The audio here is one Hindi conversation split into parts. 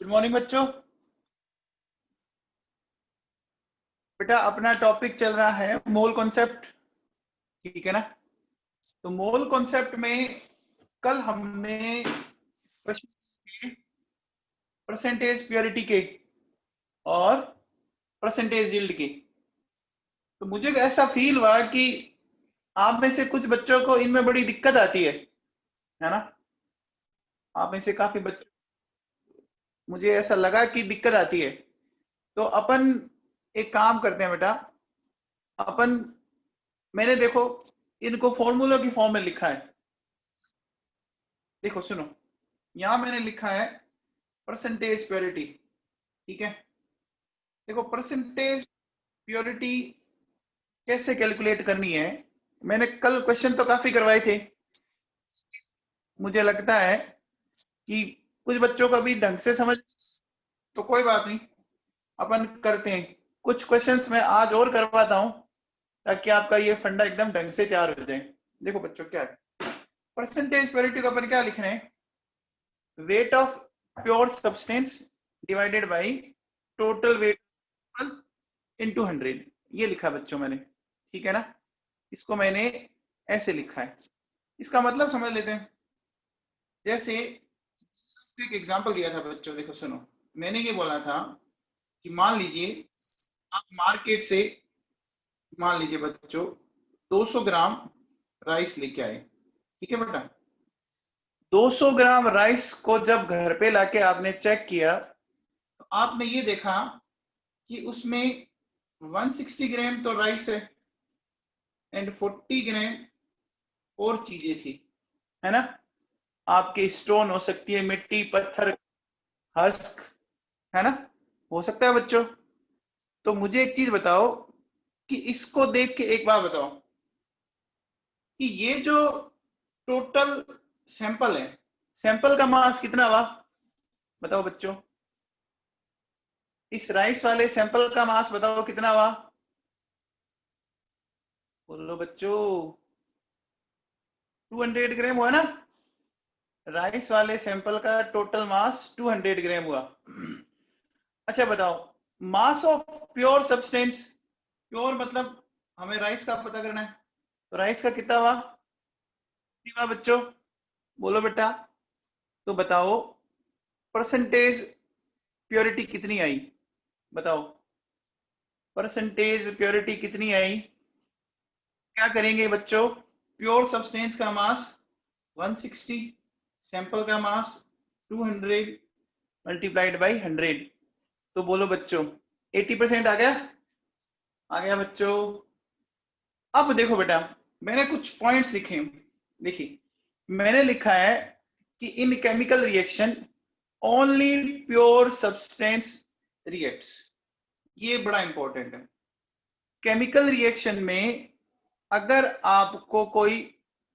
गुड मॉर्निंग बच्चों। बेटा अपना टॉपिक चल रहा है मोल कॉन्सेप्ट, ठीक है ना। तो मोल कॉन्सेप्ट में कल हमने परसेंटेज प्योरिटी के और परसेंटेज यील्ड के, तो मुझे ऐसा फील हुआ कि आप में से कुछ बच्चों को इनमें बड़ी दिक्कत आती है ना। आप में से काफी बच्चों, मुझे ऐसा लगा कि दिक्कत आती है। तो अपन एक काम करते हैं बेटा, अपन मैंने देखो इनको फॉर्मूला की फॉर्म में लिखा है। देखो सुनो, यहां मैंने लिखा है परसेंटेज प्योरिटी, ठीक है। देखो परसेंटेज प्योरिटी कैसे कैलकुलेट करनी है, मैंने कल क्वेश्चन तो काफी करवाए थे। मुझे लगता है कि कुछ बच्चों को भी ढंग से समझ, तो कोई बात नहीं, अपन करते हैं। कुछ क्वेश्चंस मैं आज और करवाता हूं ताकि आपका ये फंडा एकदम ढंग से तैयार हो जाए। देखो बच्चों, क्या है परसेंटेज प्योरिटी को अपन क्या लिख रहे हैं, weight of pure substance divided by total weight into 100, ये लिखा बच्चों मैंने, ठीक है ना। इसको मैंने ऐसे लिखा है, इसका मतलब समझ लेते हैं। जैसे एक एग्जांपल दिया था बच्चों, देखो सुनो, मैंने ये बोला था कि मान लीजिए आप मार्केट से, मान लीजिए बच्चों 200 ग्राम राइस लेके आए, ठीक है बेटा। 200 ग्राम राइस को जब घर पे लाके आपने चेक किया तो आपने ये देखा कि उसमें 160 ग्राम तो राइस है एंड 40 ग्राम और चीजें थी, है ना। आपके स्टोन हो सकती है, मिट्टी, पत्थर, हस्क, है ना, हो सकता है बच्चों। तो मुझे एक चीज बताओ कि इसको देख के एक बात बताओ कि ये जो टोटल सैंपल है, सैंपल का मास कितना हुआ, बताओ बच्चों। इस राइस वाले सैंपल का मास बताओ कितना हुआ, बोलो बच्चों। 200 ग्राम हुआ ना, राइस वाले सैंपल का टोटल मास 200 ग्राम हुआ। अच्छा बताओ, mass of pure substance, pure मतलब हमें राइस का पता करना है, तो राइस का कितना हुआ बच्चों, बोलो बेटा। तो बताओ परसेंटेज प्योरिटी कितनी आई, बताओ परसेंटेज प्योरिटी कितनी आई। क्या करेंगे बच्चों, प्योर सब्सटेंस का मास 160, सैंपल का मास 200 मल्टीप्लाइड बाई 100, तो बोलो बच्चों 80% आ गया बच्चों। अब देखो बेटा, मैंने कुछ पॉइंट्स लिखे, देखिए मैंने लिखा है कि इन chemical reaction only pure substance reacts, ये बड़ा इंपॉर्टेंट है। केमिकल रिएक्शन में अगर आपको कोई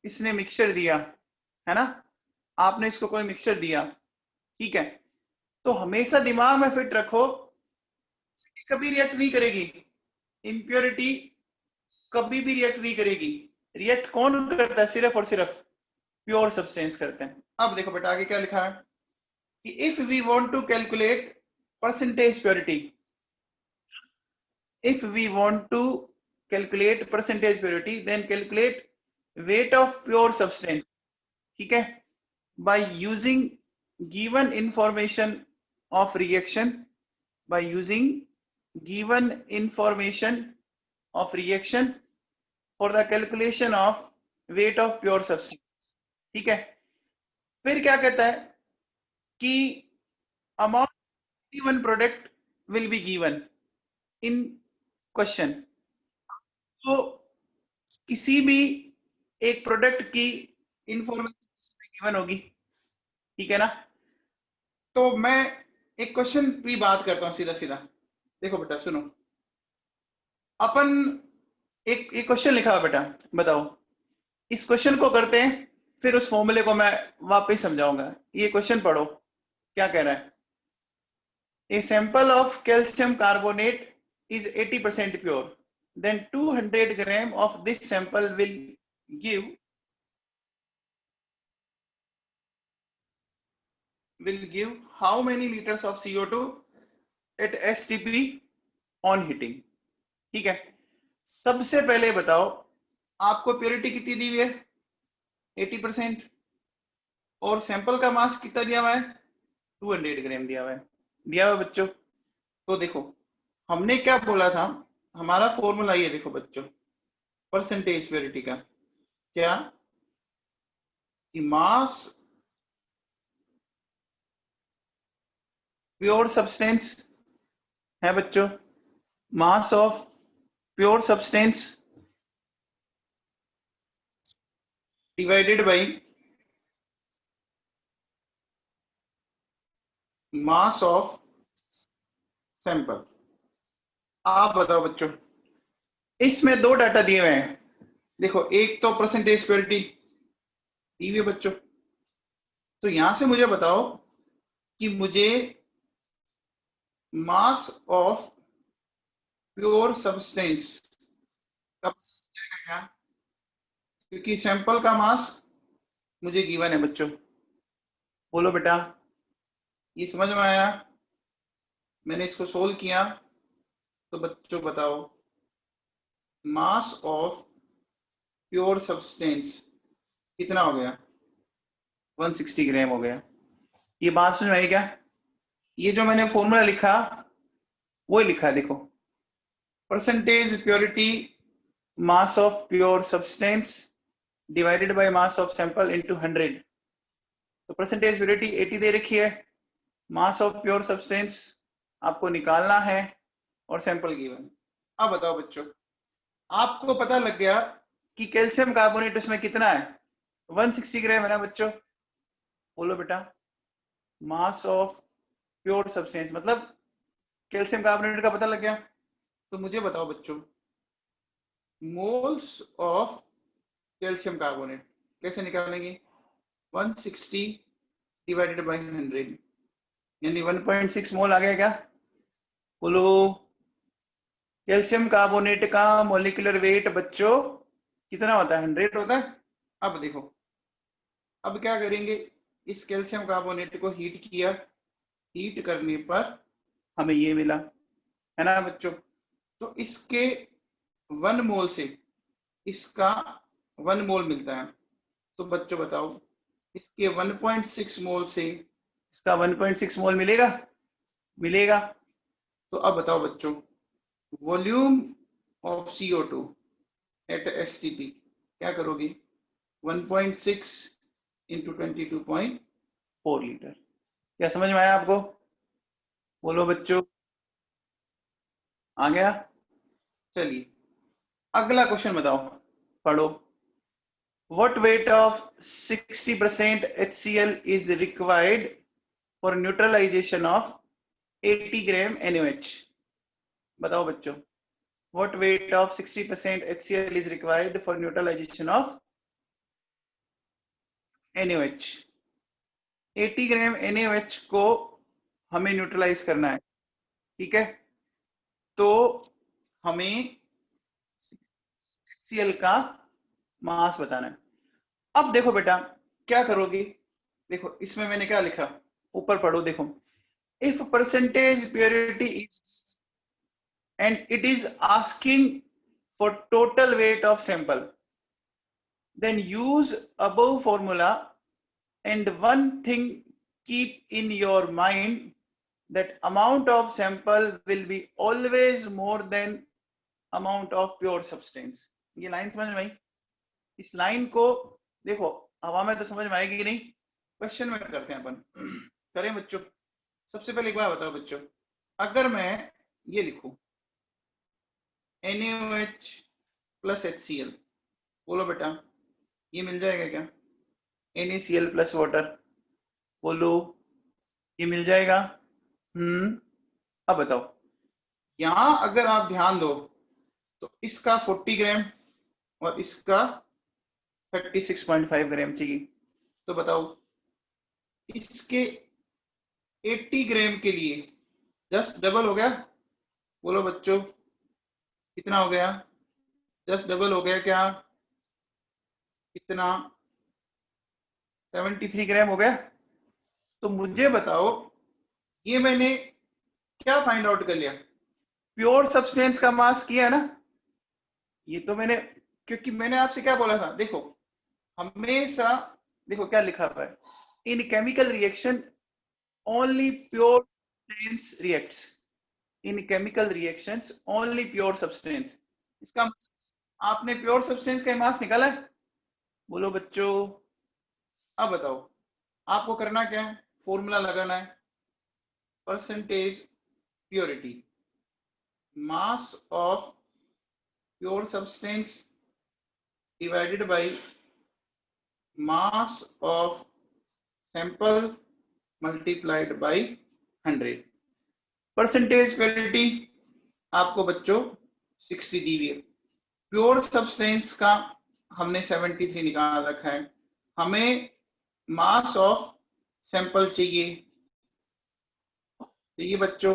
इसने मिक्सचर दिया, है ना, आपने इसको कोई मिक्सचर दिया, ठीक है, तो हमेशा दिमाग में फिट रखो कभी रिएक्ट नहीं करेगी, इम्प्योरिटी कभी भी रिएक्ट नहीं करेगी। रिएक्ट कौन करता है, सिर्फ और सिर्फ प्योर सब्सटेंस करते हैं। अब देखो बेटा आगे क्या लिखा है कि if we want to calculate percentage purity, if we want to calculate percentage purity then calculate weight of pure substance, ठीक है, by using given information of reaction, by using given information of reaction for the calculation of weight of pure substance, ठीक है। फिर क्या कहता है कि amount given product will be given in question, तो किसी भी एक प्रोडक्ट की इंफॉर्मेशन गिवन होगी, ठीक है ना। तो मैं एक क्वेश्चन की बात करता हूं सीधा सीधा, देखो बेटा सुनो, अपन एक क्वेश्चन लिखा है बेटा, बताओ इस क्वेश्चन को करते हैं, फिर उस फॉर्मूले को मैं वापस समझाऊंगा। ये क्वेश्चन पढ़ो, क्या कह रहा है, a sample of calcium carbonate is 80% pure, then 200 gram of this sample will give will give how many liters of CO2 at STP on heating। ठीक है, सबसे पहले बताओ आपको प्योरिटी कितनी दी हुई है 80% और सैंपल का मास कितना दिया हुआ है 200 ग्राम दिया हुआ है, दिया हुआ बच्चों। तो देखो हमने क्या बोला था, हमारा फॉर्मूला ये देखो बच्चों परसेंटेज प्योरिटी का, क्या मास प्योर सब्सटेंस है बच्चों, mass of pure substance divided by mass of sample. आप बताओ बच्चों, इसमें दो डाटा दिए हुए हैं, देखो एक तो परसेंटेज प्योरिटी दी हुई है बच्चों, तो यहां से मुझे बताओ कि मुझे मास ऑफ प्योर सब्सटेंस का क्या, क्योंकि सैंपल का मास मुझे गिवन है बच्चों। बोलो बेटा ये समझ में आया, मैंने इसको सोल्व किया तो बच्चों बताओ मास ऑफ प्योर सब्सटेंस कितना हो गया 160 ग्राम हो गया। ये बात समझ में आई क्या, ये जो मैंने फॉर्मूला लिखा वो लिखा है देखो, percentage purity mass of pure substance divided by mass of sample into 100। तो परसेंटेज प्योरिटी 80 दे रखी है, मास ऑफ प्योर सब्सटेंस आपको निकालना है और सैंपल गिवन। अब बताओ बच्चों, आपको पता लग गया कि कैल्शियम कार्बोनेट इसमें कितना है 160 ग्राम है ना बच्चों। बोलो बेटा मास ऑफ प्योर सब्सटेंस मतलब कैल्शियम कार्बोनेट का पता लग गया, तो मुझे बताओ बच्चों मोल्स ऑफ कैल्शियम कार्बोनेट कैसे निकालेंगे 160 डिवाइडेड बाय 100 यानी 1.6 मोल आ गया क्या। बोलो कैल्शियम कार्बोनेट का मॉलिक्यूलर वेट बच्चों कितना होता है 100 होता है। अब देखो अब क्या करेंगे, इस कैल्शियम कार्बोनेट को हीट किया, हीट करने पर हमें ये मिला है ना बच्चों। तो इसके 1 मोल से इसका 1 मोल मिलता है, तो बच्चों बताओ इसके 1.6 मोल से इसका 1.6 मोल मिलेगा, मिलेगा। तो अब बताओ बच्चों volume of CO2 eight STP क्या करोगे 1.6 इंटू 22.4 लीटर। क्या समझ में आया आपको, बोलो बच्चों आ गया। चलिए अगला क्वेश्चन बताओ, पढ़ो। What weight of 60% HCl is required for neutralization of 80 gram NaOH। बताओ बच्चों what weight of 60% HCl is required for neutralization of NaOH। 80 gram NaOH को हमें न्यूट्रलाइज करना है, ठीक है, तो हमें HCl का मास बताना है। अब देखो बेटा क्या करोगे, देखो इसमें मैंने क्या लिखा ऊपर पढ़ो देखो, if percentage purity is and it is asking for total weight of sample then use above formula and one thing keep in your mind that amount of sample will be always more than amount of pure substance। ये लाइन समझ में आई, इस लाइन को देखो हवा में तो समझ में आएगी नहीं, क्वेश्चन में करते हैं अपन। करें बच्चों, सबसे पहले एक बार बताओ बच्चों, अगर मैं ये लिखूं NaOH प्लस HCl, बोलो बेटा ये मिल जाएगा क्या NaCl प्लस वाटर, बोलो ये मिल जाएगा। अब बताओ यहां अगर आप ध्यान दो तो इसका 40 ग्राम और इसका 36.5 ग्राम चाहिए, तो बताओ इसके 80 ग्राम के लिए जस्ट डबल हो गया, बोलो बच्चों कितना हो गया, जस्ट डबल हो गया क्या, कितना 73 ग्राम हो गया। तो मुझे बताओ, ये मैंने क्या फाइंड आउट कर लिया? प्योर सब्सटेंस का मास किया ना, ये तो मैंने, क्योंकि मैंने आपसे क्या बोला था, देखो हमेशा, देखो क्या लिखा हुआ है, इन chemical reaction only pure substance reacts, इन chemical reactions only pure substance. इसका आपने प्योर सब्सटेंस का मास निकाला है? बोलो बच्चों। अब बताओ, आपको करना क्या है, फॉर्मूला लगाना है, percentage purity, mass of pure substance divided by mass of sample multiplied by 100। Percentage purity आपको बच्चों 60 दी हुई है, प्योर सब्सटेंस का हमने 73 निकाल रखा है, हमें मास ऑफ सैंपल चाहिए बच्चों,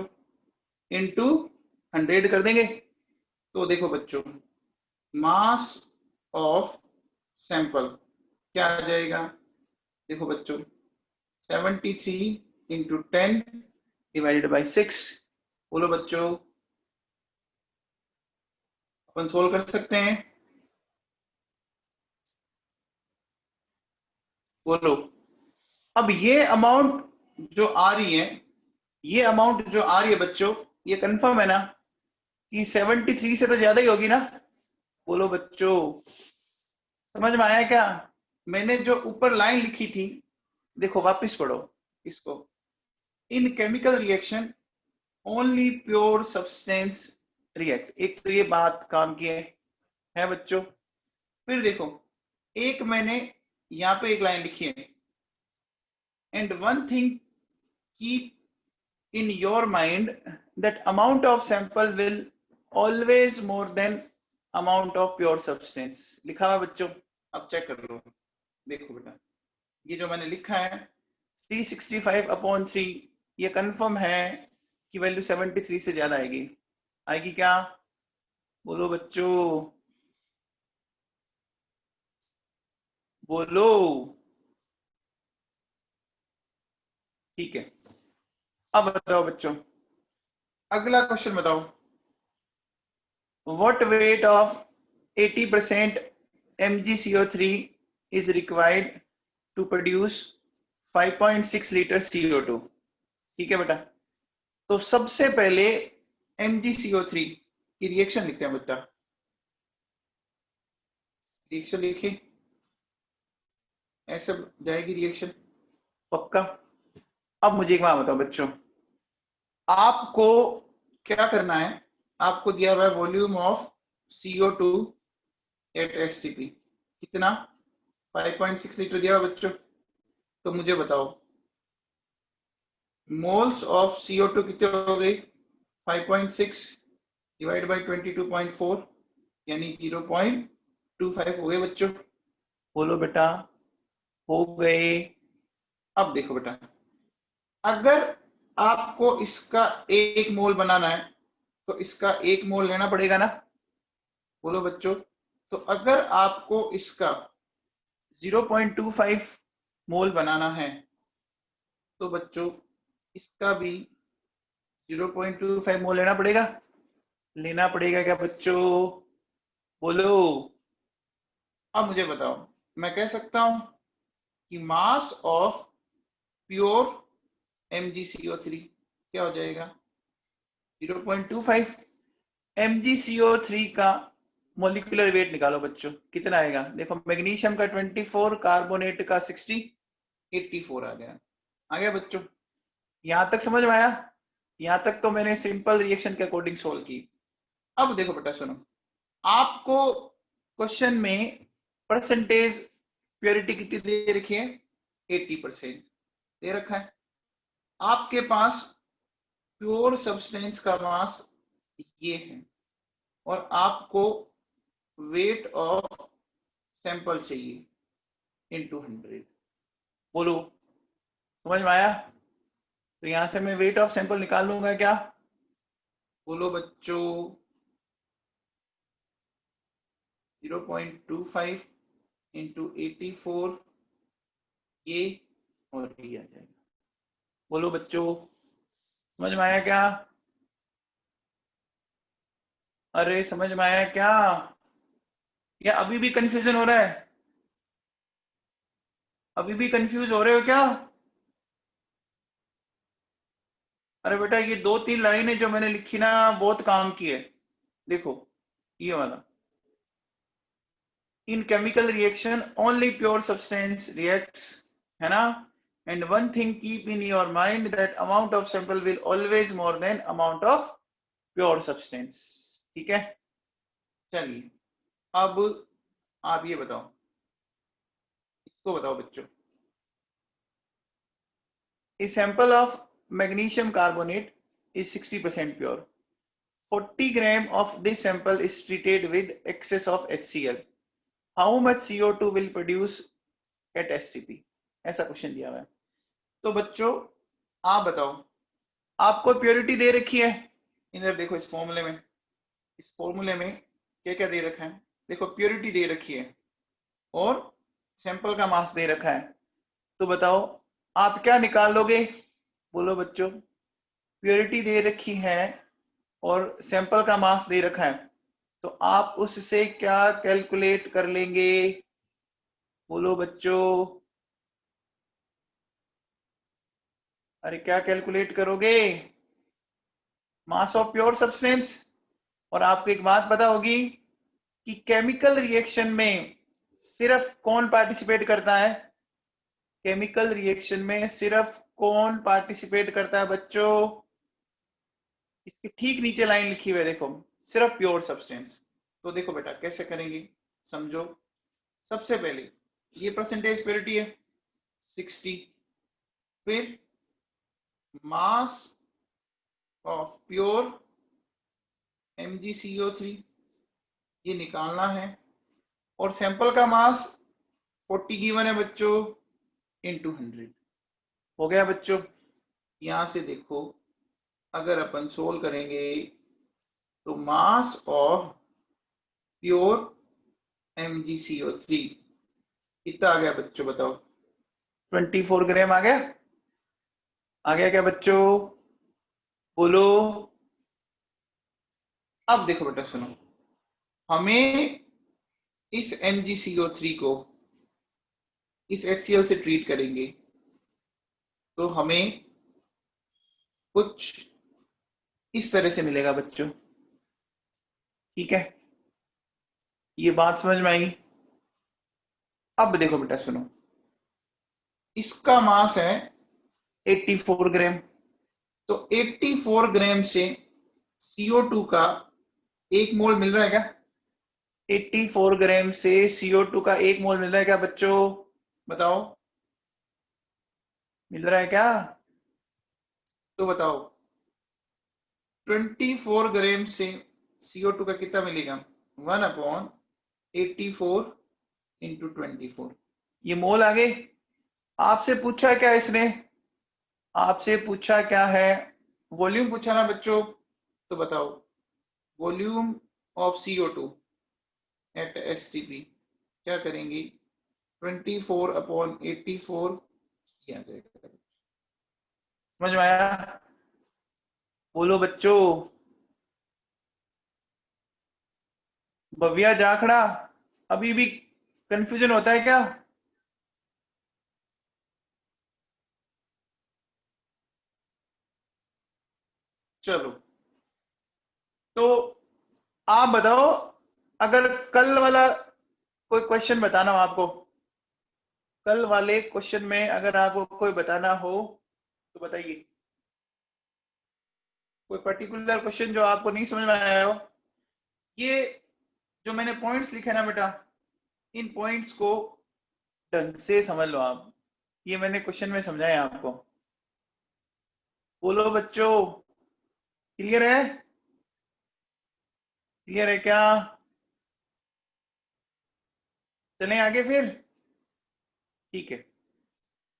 इनटू 100 कर देंगे। तो देखो बच्चों, मास ऑफ सैंपल क्या आ जाएगा, देखो बच्चों 73 इंटू 10 डिवाइडेड बाई 6। बोलो बच्चों, अपन सोल्व कर सकते हैं? बोलो। अब ये अमाउंट जो आ रही है, ये अमाउंट जो आ रही है बच्चों, ये कंफर्म है ना कि 73 से तो ज्यादा ही होगी ना? बोलो बच्चों, समझ में आया क्या? मैंने जो ऊपर लाइन लिखी थी, देखो वापस पढ़ो इसको, इन chemical reaction only pure substance react, एक तो ये बात काम की है बच्चों। फिर देखो, एक मैंने यहां पे एक लाइन लिखी है, and one thing keep in your mind that amount of sample will always more than amount of pure substance, लिखा हुआ बच्चों, अब चेक कर लो। देखो बेटा, ये जो मैंने लिखा है 365/3, ये कंफर्म है कि वैल्यू 73 से ज्यादा आएगी। आएगी क्या? बोलो बच्चों, बोलो। ठीक है, अब बताओ बच्चों, अगला क्वेश्चन बताओ, what weight of 80% MgCO3 is required to produce 5.6 litre CO2? ठीक है बेटा, तो सबसे पहले MgCO3 की रिएक्शन लिखते हैं बेटा, रिएक्शन लिखिए, ऐसे जाएगी रिएक्शन पक्का। अब मुझे एक बात बताओ बच्चों, आपको क्या करना है, आपको दिया हुआ है volume of CO2 eight STP, कितना? 5.6 लीटर दिया हुआ बच्चों। तो मुझे बताओ, मोल्स ऑफ CO2 कितने हो गए? 5.6 डिवाइड बाई 22.4 यानी 0.25 हो गए बच्चों। बोलो बेटा, हो गए? अब देखो बेटा, अगर आपको इसका 1 मोल बनाना है तो इसका 1 मोल लेना पड़ेगा ना? बोलो बच्चों, तो अगर आपको इसका 0.25 मोल बनाना है तो बच्चों इसका भी 0.25 मोल लेना पड़ेगा। लेना पड़ेगा क्या बच्चों? बोलो। अब मुझे बताओ, मैं कह सकता हूं कि मास ऑफ प्योर MgCO3 क्या हो जाएगा? 0.25। MgCO3 का मोलिकुलर वेट निकालो बच्चों, कितना आएगा? देखो, मैग्नीशियम का 24, कार्बोनेट का 60, 84 आ गया। आ गया बच्चों? यहां तक समझ में आया? यहां तक तो मैंने सिंपल रिएक्शन के अकॉर्डिंग सोल्व की। अब देखो बेटा सुनो, आपको क्वेश्चन में परसेंटेज प्योरिटी कितनी दे रखी है? 80% दे रखा है। आपके पास प्योर सब्सटेंस का मास ये है और आपको वेट ऑफ सैंपल चाहिए इनटू 100। बोलो, समझ में आया? तो यहां से मैं वेट ऑफ सैंपल निकाल लूंगा क्या? बोलो बच्चों, 0.25 इंटू 84, ये और ये आ जाएगा। बोलो बच्चों, समझ में आया क्या? अरे समझ में आया क्या, या अभी भी कंफ्यूजन हो रहा है? अभी भी कंफ्यूज हो रहे हो क्या? अरे बेटा ये 2-3 लाइनें जो मैंने लिखी ना, बहुत काम की है। देखो ये वाला, इन chemical reaction only pure substance reacts, है ना? And one thing keep in your mind that amount of sample will always more than amount of pure substance. ठीक है, चलिए अब आप ये बताओ, इसको बताओ बच्चों, a sample of magnesium carbonate is 60% pure. 40 gram of this sample is treated with excess of HCl. How much CO2 will produce at STP? ऐसा क्वेश्चन दिया हुआ है। तो बच्चों आप बताओ, आपको प्योरिटी दे रखी है, इधर देखो इस फॉर्मूले में, इस फॉर्मूले में क्या क्या दे रखा है? देखो प्योरिटी दे रखी है और सैंपल का मास दे रखा है। तो बताओ आप क्या निकाल लोगे? बोलो बच्चों, प्योरिटी दे रखी है और सैंपल का मास दे रखा है, तो आप उससे क्या कैलकुलेट कर लेंगे? बोलो बच्चों, अरे क्या कैलकुलेट करोगे? Mass of pure substance. और आपको एक बात पता होगी कि केमिकल रिएक्शन में सिर्फ कौन पार्टिसिपेट करता है? केमिकल रिएक्शन में सिर्फ कौन पार्टिसिपेट करता है बच्चों? इसके ठीक नीचे लाइन लिखी हुई है, देखो, सिर्फ प्योर सब्सटेंस। तो देखो बेटा कैसे करेंगे, समझो। सबसे पहले ये परसेंटेज प्योरिटी है 60, फिर मास ऑफ प्योर MgCO3 ये निकालना है, और सैंपल का मास 40 गिवन है बच्चों, इंटू 100 हो गया बच्चों। यहां से देखो अगर अपन सोल्व करेंगे तो मास ऑफ प्योर MgCO3 कितना आ गया बच्चों बताओ? 24 ग्राम आ गया? आ गया क्या बच्चों? बोलो। अब देखो बेटा सुनो, हमें इस MgCO3 को इस HCl से ट्रीट करेंगे तो हमें कुछ इस तरह से मिलेगा बच्चों। ठीक है, ये बात समझ में आई? अब देखो बेटा सुनो, इसका मास है 84 ग्राम, तो 84 ग्राम से CO2 का 1 मोल मिल रहा है क्या? 84 ग्राम से CO2 का 1 मोल मिल रहा है क्या बच्चों? बताओ, मिल रहा है क्या? तो बताओ 24 ग्राम से CO2 का कितना मिलेगा? 1/84 इंटू 24, ये मोल आ गए। आपसे पूछा क्या इसने? आपसे पूछा क्या है? वॉल्यूम पूछा ना बच्चों? तो बताओ volume of CO2 eight STP क्या करेंगे? 24/84 किया जाएगा। समझ में आया? बोलो बच्चों। भव्या जाखड़ा, अभी भी कंफ्यूजन होता है क्या? चलो तो आप बताओ, अगर कल वाला कोई क्वेश्चन बताना हो आपको, कल वाले क्वेश्चन में अगर आपको कोई बताना हो तो बताइए। कोई पर्टिकुलर क्वेश्चन जो आपको नहीं समझ में आया हो, ये जो मैंने पॉइंट्स लिखे ना बेटा, इन पॉइंट्स को ढंग से समझ लो आप। ये मैंने क्वेश्चन में समझाया आपको। बोलो बच्चों, क्लियर है? क्लियर है क्या? चलें आगे फिर? ठीक है,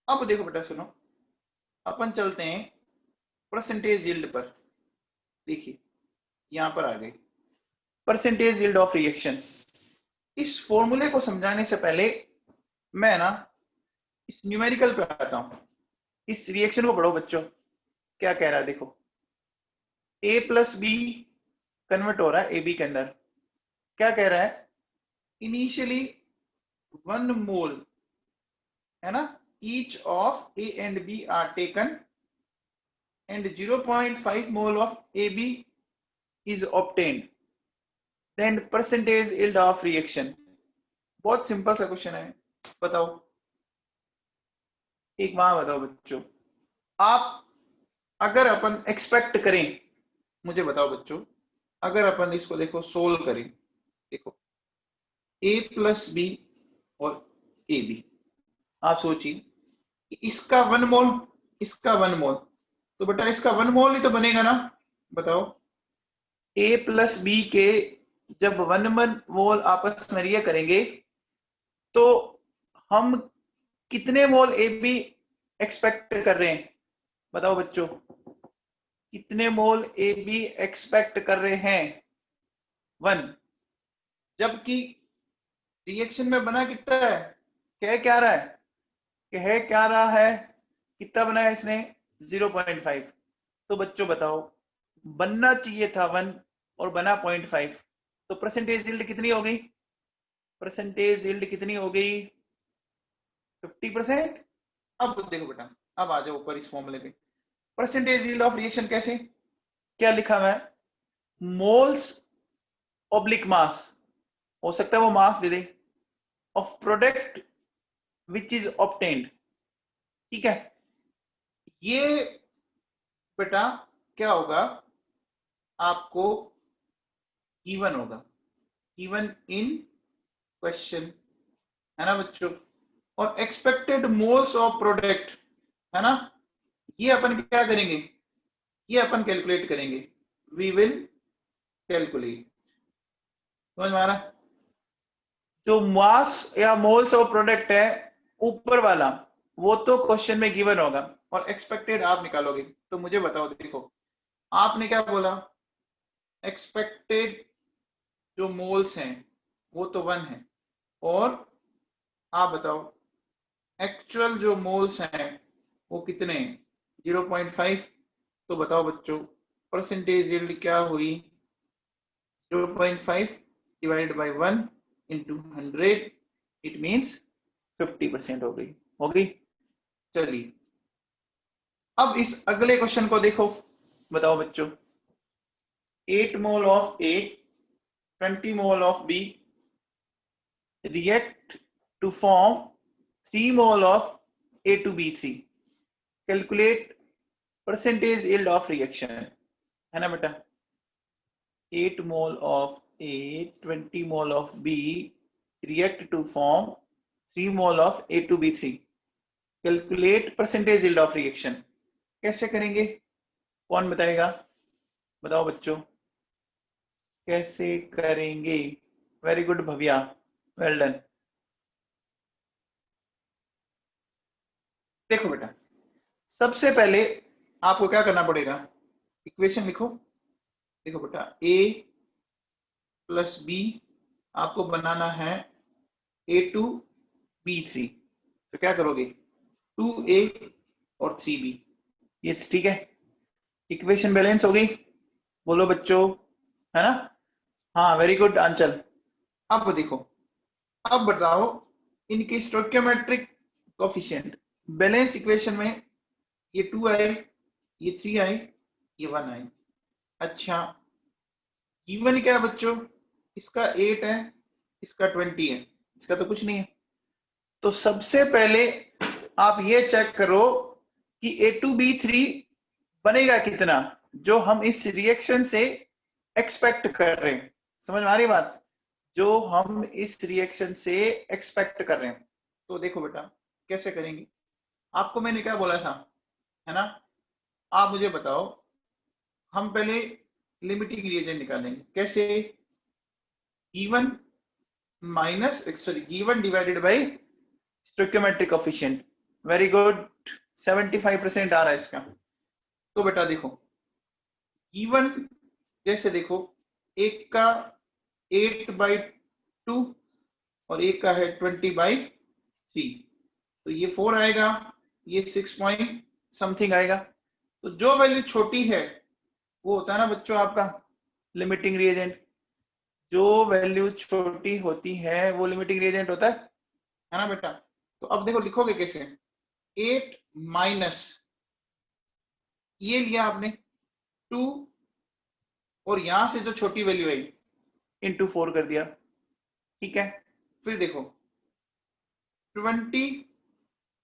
अब देखो बेटा सुनो, अपन चलते हैं परसेंटेज यील्ड पर। देखिए यहां पर आ गई परसेंटेज यील्ड ऑफ रिएक्शन। इस फॉर्मूले को समझाने से पहले मैं ना इस न्यूमेरिकल पे आता हूं। इस रिएक्शन को पढ़ो बच्चों, क्या कह रहा है देखो, A प्लस बी कन्वर्ट हो रहा है AB के अंदर। क्या कह रहा है, इनिशियली 1 मोल है ना, each of A and B are taken and 0.5 mole of AB is obtained, then percentage yield of reaction। बहुत सिंपल सा क्वेश्चन है, बताओ एक वहां बताओ बच्चों, आप अगर अपन एक्सपेक्ट करें, मुझे बताओ बच्चों, अगर अपन इसको देखो सोल्व करें, देखो A प्लस बी और ए बी, आप सोचिए इसका 1 मोल, इसका 1 मोल, तो बेटा इसका 1 मोल ही तो बनेगा ना, बताओ A प्लस बी के जब 1 मोल आपस में रिएक्ट करेंगे तो हम कितने मोल ए बी एक्सपेक्ट कर रहे हैं, बताओ बच्चों, कितने मोल ए बी एक्सपेक्ट कर रहे हैं, 1, जबकि रिएक्शन में बना कितना है, कह क्या रहा है, कह क्या रहा है, कितना बना है इसने 0.5, तो बच्चों बताओ बनना चाहिए था 1 और बना 0.5, तो परसेंटेज यील्ड कितनी हो गई, परसेंटेज यील्ड कितनी हो गई 50%। अब देखो बेटा, अब आ जाओ ऊपर इस फॉर्मूले पे, परसेंटेज यील्ड ऑफ रिएक्शन कैसे, क्या लिखा हुआ है, मोल्स ऑब्लिक मास, हो सकता है वो मास दे दे, of product which is obtained, ठीक है, ये बेटा क्या होगा, आपको गिवन होगा, गिवन इन क्वेश्चन, है ना बच्चों, और एक्सपेक्टेड मोल्स ऑफ प्रोडक्ट, है ना, ये अपन क्या करेंगे, ये अपन कैलकुलेट करेंगे, वी विल कैलकुलेट, समझ में आ रहा है, जो मास या मोल्स ऑफ प्रोडक्ट है ऊपर वाला वो तो क्वेश्चन में गिवन होगा और एक्सपेक्टेड आप निकालोगे, तो मुझे बताओ देखो आपने क्या बोला, एक्सपेक्टेड जो मोल्स हैं वो तो 1 है, और आप बताओ एक्चुअल जो मोल्स हैं वो कितने हैं 0.5, तो बताओ बच्चों परसेंटेज यील्ड क्या हुई, 0.5 divided by 1 into 100, it means 50% हो गई। चलिए अब इस अगले क्वेश्चन को देखो, बताओ बच्चों 8 mole of A 20 mole of B react to form 3 mole of A2B3, calculate percentage yield of reaction, है ना बेटा, 8 mole of A 20 mole of B react to form 3 mole of A2B3, calculate percentage yield of reaction, कैसे करेंगे, कौन बताएगा, बताओ बच्चों कैसे करेंगे, very good Bhavya, well done. देखो बेटा सबसे पहले आपको क्या करना पड़ेगा, इक्वेशन लिखो, देखो बेटा A प्लस B आपको बनाना है A2B3, तो क्या करोगे 2A और 3B, ये ठीक है, इक्वेशन बैलेंस हो गई, बोलो बच्चों, है ना, हाँ वेरी गुड आंचल। अब देखो, अब बताओ इनकी स्टोइकियोमेट्रिक कोफिशिएंट, बैलेंस इक्वेशन में ये 2 आए, ये 3 आए, ये 1 आए, अच्छा गिवन क्या है बच्चों, इसका 8 है, इसका 20 है, इसका तो कुछ नहीं है, तो सबसे पहले आप ये चेक करो कि A2B3 बनेगा कितना, जो हम इस रिएक्शन से एक्सपेक्ट कर रहे हैं, समझ में आ रही बात, जो हम इस रिएक्शन से एक्सपेक्ट कर रहे हैं, तो देखो बेटा कैसे करेंगे, आपको मैंने क्या बोला था, है ना, आप मुझे बताओ, हम पहले लिमिटिंग रिएजेंट निकालेंगे, कैसे, given minus sorry given divided by stoichiometric coefficient, very good, 75% आ रहा है इसका, तो बेटा देखो गिवन जैसे देखो एक का 8/2 और एक का है 20/3, तो ये 4 आएगा, ये 6.5 समथिंग आएगा। तो जो वैल्यू छोटी है वो होता है ना बच्चों आपका लिमिटिंग रिएजेंट। जो वैल्यू छोटी होती है वो लिमिटिंग रिएजेंट होता है ना बेटा। तो अब देखो लिखोगे कैसे, 8 माइनस ये लिया आपने 2 और यहां से जो छोटी वैल्यू आई इंटू 4 कर दिया, ठीक है। फिर देखो 20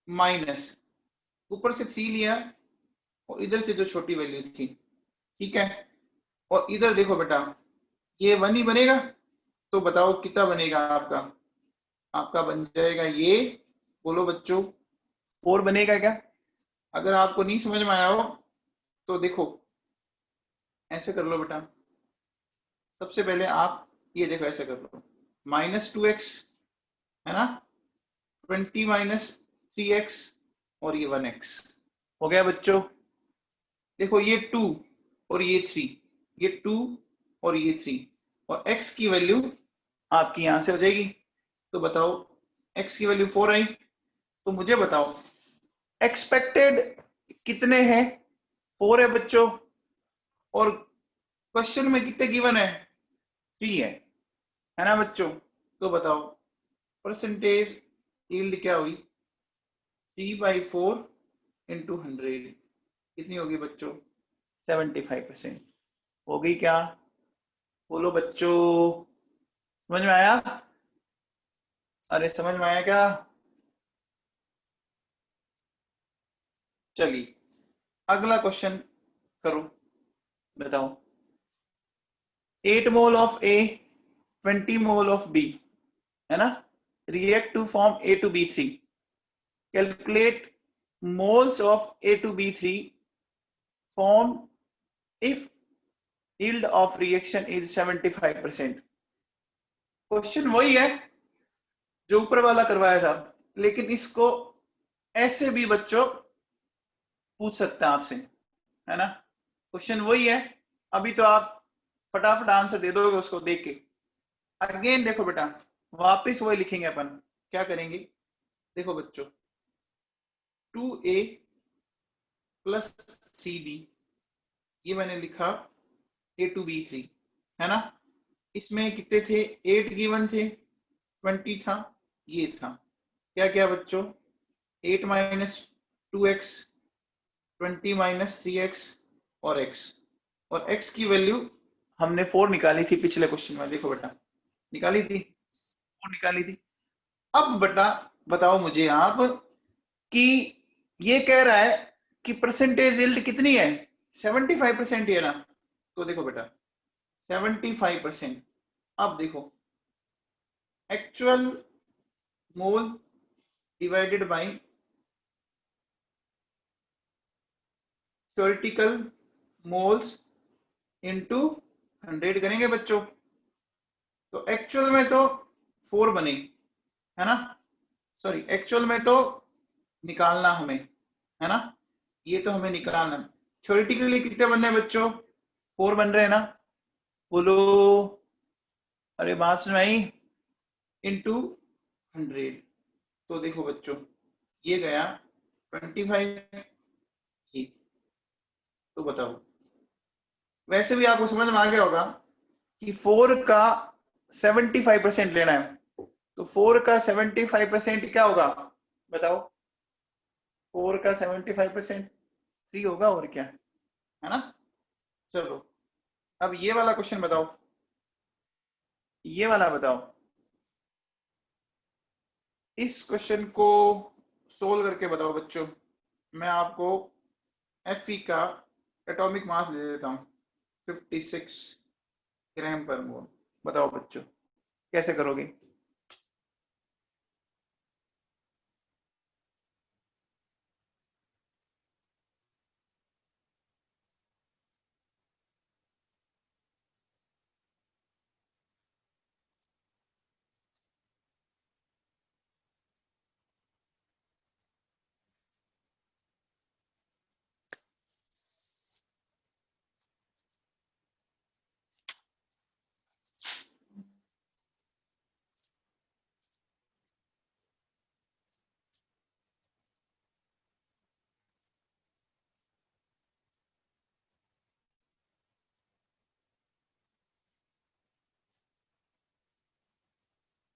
माइनस ऊपर से 3 लिया और इधर से जो छोटी वैल्यू थी, ठीक है। और इधर देखो बेटा ये 1 ही बनेगा, तो बताओ कितना बनेगा आपका। आपका बन जाएगा ये, बोलो बच्चों 4 बनेगा क्या। अगर आपको नहीं समझ में आया हो तो देखो ऐसे कर लो बेटा, सबसे पहले आप ये देखो ऐसे कर लो, -2x है ना, 20 माइनस 3x और ये 1x हो गया बच्चों। देखो ये 2 और ये 3, ये 2 और ये 3 और x की वैल्यू आपकी यहां से हो जाएगी। तो बताओ x की वैल्यू 4 आई, तो मुझे बताओ एक्सपेक्टेड कितने हैं, 4 है बच्चों और क्वेश्चन में कितने गिवन है, 3 है ना बच्चों। तो बताओ परसेंटेज यील्ड क्या हुई, 3/4 इंटू 100 कितनी होगी बच्चों, 75% हो गई क्या। बोलो बच्चों समझ में आया, अरे समझ में आया क्या। चलिए अगला क्वेश्चन करो, बताओ 8 mole of a 20 mole of b है ना, react to form A2B3, calculate moles of A2B3 form if yield of reaction is 75%। Question वही है जो ऊपर वाला करवाया था, लेकिन इसको ऐसे भी बच्चों पूछ सकते हैं आपसे, है ना। क्वेश्चन वही है, अभी तो आप फटाफट आंसर दे दोगे उसको देख के। अगेन देखो बेटा वापस वही लिखेंगे अपन, क्या करेंगे देखो बच्चों 2a प्लस 3b ये मैंने लिखा A2B3 है ना। इसमें कितने थे, 8 गिवन थे, 20 था, ये था क्या क्या बच्चों 8 माइनस 2x 20 माइनस 3x और x, और x की वैल्यू हमने 4 निकाली थी पिछले क्वेश्चन में, देखो बेटा निकाली थी 4 निकाली थी। अब बेटा बताओ मुझे आप कि ये कह रहा है कि परसेंटेज यील्ड कितनी है, 75% है ना। तो देखो बेटा 75%, अब देखो actual mole divided by theoretical moles into 100 करेंगे बच्चों। तो एक्चुअल में तो 4 बने है ना, सॉरी एक्चुअल में तो निकालना हमें है ना, ये तो हमें निकालना। थ्योरेटिकली कितने बन रहे हैं बच्चों, 4 बन रहे हैं ना, बोलो अरे बात सुन आई, इंटू 100। तो देखो बच्चों ये गया 25, तो बताओ वैसे भी आपको समझ में आ गया होगा कि 4 का 75% लेना है, तो 4 का 75% क्या होगा बताओ, 4 का 75% 3 होगा और क्या है ना। चलो अब ये वाला क्वेश्चन बताओ, ये वाला बताओ, इस क्वेश्चन को सोल्व करके बताओ बच्चों। मैं आपको Fe का एटॉमिक मास दे देता हूँ 56 ग्राम पर मोल, बताओ बच्चों कैसे करोगे।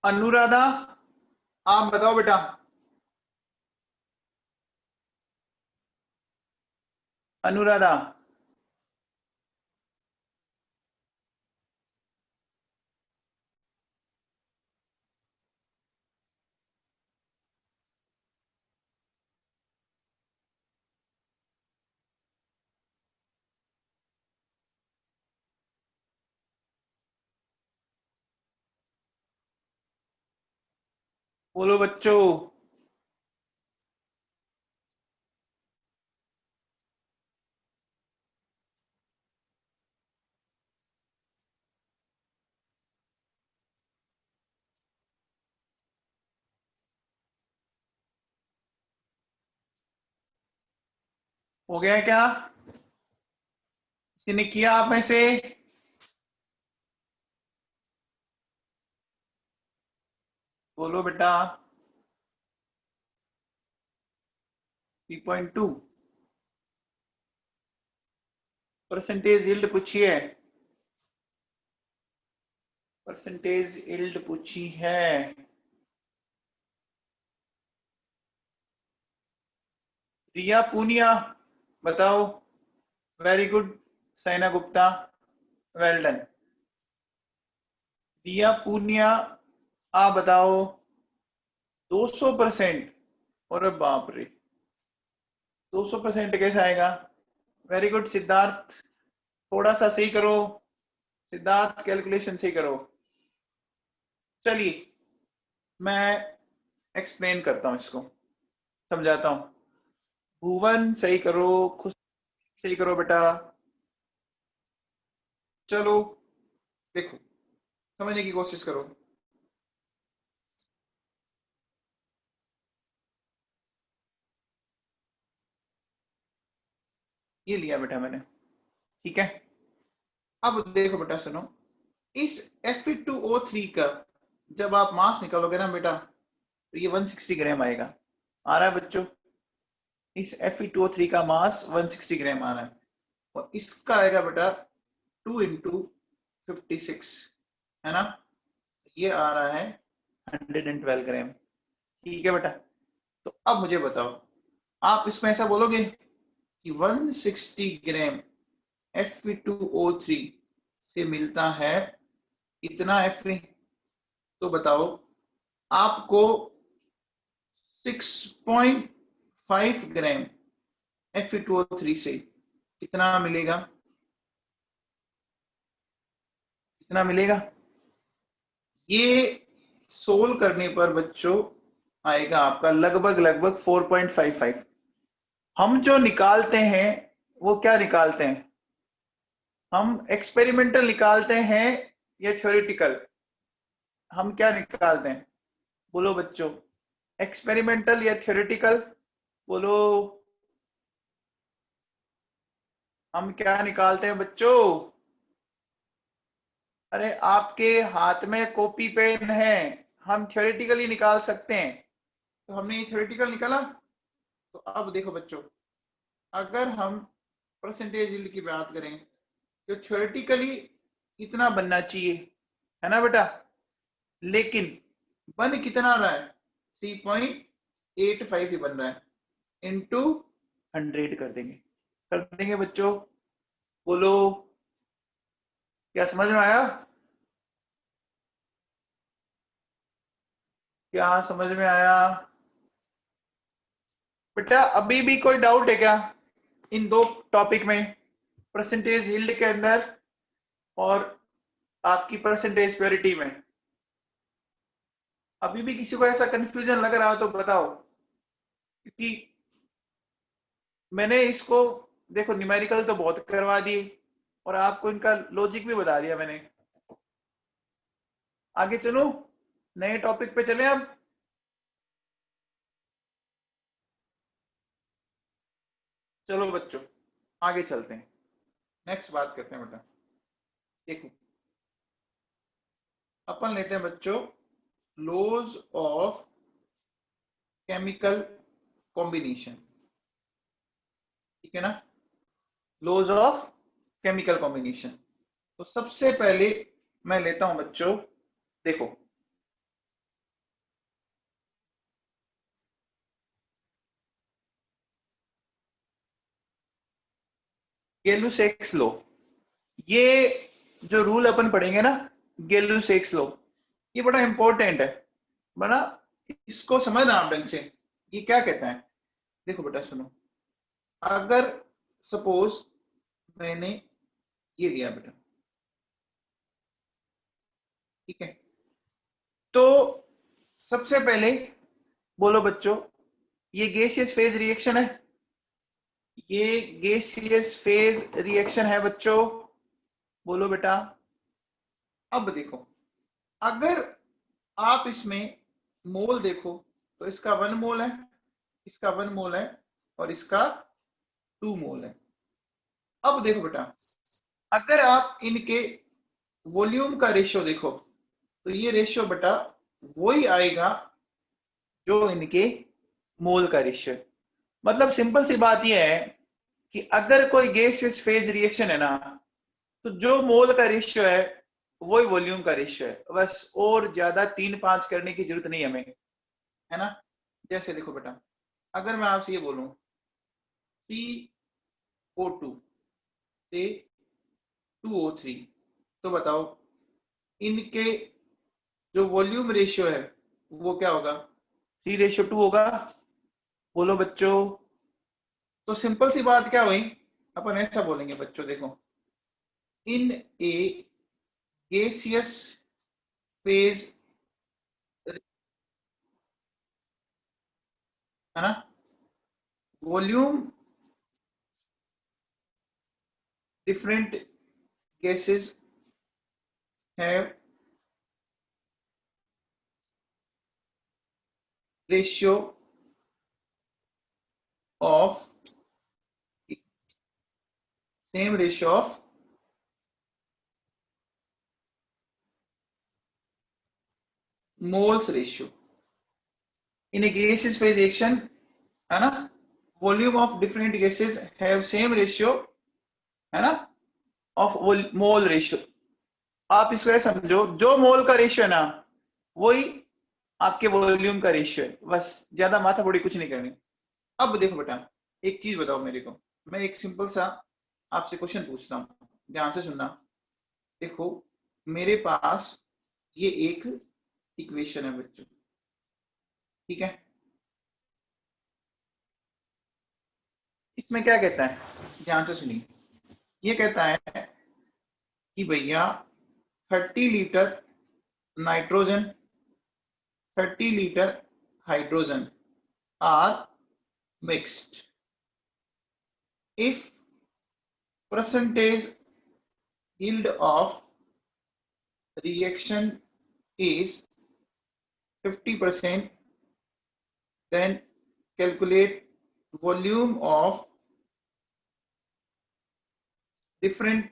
अनुराधा, आप बताओ बेटा। अनुराधा, बोलो बच्चों। हो गया है क्या? किसी ने किया आप में से? बोलो बेटा। 3.2 परसेंटेज यील्ड पूछी है। परसेंटेज यील्ड पूछी है। रिया पूनिया, बताओ। Very good. Saina Gupta, well done. Riya Poonia, आप बताओ। 200%? और बाप रे, 200% कैसे आएगा? वेरी गुड सिद्धार्थ, थोड़ा सा सही करो। सिद्धार्थ कैलकुलेशन सही करो। चलिए मैं एक्सप्लेन करता हूं इसको, समझाता हूं। भुवन सही करो, खुद सही करो बेटा। चलो देखो, समझने की कोशिश करो। ये लिया बेटा मैंने, ठीक है। अब देखो बेटा सुनो, इस Fe2O3 का जब आप मास निकालोगे ना बेटा, तो ये 160 ग्राम आएगा। आ रहा है बच्चों? इस Fe2O3 का मास 160 ग्राम आ रहा है, और इसका आएगा बेटा 2 इंटू 56, है ना? ये आ रहा है 112 ग्राम। ठीक है बेटा। तो अब मुझे बताओ, आप इसमें ऐसा बोलोगे कि 160 ग्राम Fe2O3 से मिलता है इतना Fe, तो बताओ आपको 6.5 ग्राम Fe2O3 से कितना मिलेगा? कितना मिलेगा? ये सोल्व करने पर बच्चों आएगा आपका लगभग लगभग 4.55। हम जो निकालते हैं वो क्या निकालते हैं? हम एक्सपेरिमेंटल निकालते हैं या थ्योरेटिकल? हम क्या निकालते हैं? बोलो बच्चों, एक्सपेरिमेंटल या थ्योरेटिकल? बोलो। हम क्या निकालते हैं बच्चों? अरे आपके हाथ में कॉपी पेन है, हम थ्योरेटिकली निकाल सकते हैं, तो हमने ये थ्योरेटिकल निकाला। तो अब देखो बच्चों, अगर हम परसेंटेज यील्ड की बात करें तो थ्योरेटिकली इतना बनना चाहिए, है ना बेटा? लेकिन बन कितना रहा है? 3.85 ही बन रहा है, इंटू 100 कर देंगे। कर देंगे बच्चों, बोलो। क्या समझ में आया? क्या समझ में आया बेटा? अभी भी कोई डाउट है क्या इन दो टॉपिक में, परसेंटेज यील्ड के अंदर और आपकी परसेंटेज प्योरिटी में? अभी भी किसी को ऐसा कंफ्यूजन लग रहा हो तो बताओ, क्योंकि मैंने इसको, देखो न्यूमेरिकल तो बहुत करवा दिए और आपको इनका लॉजिक भी बता दिया मैंने। आगे चलो, नए टॉपिक पे चलें अब। चलो बच्चों आगे चलते हैं, नेक्स्ट बात करते हैं बेटा। देखो अपन लेते हैं बच्चों लॉज ऑफ केमिकल कॉम्बिनेशन, ठीक है ना? Laws of chemical combination. तो सबसे पहले मैं लेता हूं बच्चों, देखो गेलू-सेक्स लॉ, ये जो रूल अपन पढ़ेंगे ना, गेलू-सेक्स लॉ, ये बड़ा इंपॉर्टेंट है, बड़ा, इसको समझना आप ढंग से। ये क्या कहता है, देखो बेटा सुनो, अगर सपोज मैंने ये दिया बेटा, ठीक है, तो सबसे पहले बोलो बच्चों, ये गैसियस फेज रिएक्शन है, ये गैसियस फेज रिएक्शन है बच्चों, बोलो बेटा। अब देखो, अगर आप इसमें मोल देखो तो इसका 1 मोल है, इसका 1 मोल है, और इसका 2 मोल है। अब देखो बेटा, अगर आप इनके वॉल्यूम का रेशियो देखो तो ये रेशियो बेटा वही आएगा जो इनके मोल का रेशियो है। मतलब सिंपल सी बात यह है कि अगर कोई गैसियस फेज रिएक्शन है ना, तो जो मोल का रेशियो है वही वॉल्यूम का रेशियो है, बस और ज्यादा 3-5 करने की जरूरत नहीं हमें, है ना। जैसे देखो बेटा, अगर मैं आपसे ये बोलूं 3O2 से 2O3, तो बताओ इनके जो वॉल्यूम रेशियो है वो क्या होगा, 3:2 होगा, बोलो बच्चों। तो सिंपल सी बात क्या हुई, अपन ऐसा बोलेंगे बच्चों, देखो, इन ए गैसियस फेज, है ना, volume different gases have ratio of same ratio of moles ratio in a gaseous phase reaction, है ना, volume of different gases have same ratio, है ना, ऑफ मोल रेशियो। आप इसको ऐसा समझो, जो मोल का रेशियो है ना वही आपके वॉल्यूम का रेशियो है, बस ज्यादा माथा फोड़ी कुछ नहीं करनी। अब देखो बेटा, एक चीज बताओ मेरे को, मैं एक सिंपल सा आपसे क्वेश्चन पूछता हूँ, ध्यान से सुनना। देखो, मेरे पास ये एक इक्वेशन है बच्चों, ठीक है, इसमें क्या कहता है, ध्यान से सुनिए। ये कहता है कि भैया 30 litre nitrogen, 30 litre hydrogen are mixed if percentage yield of reaction is 50%, then calculate volume of different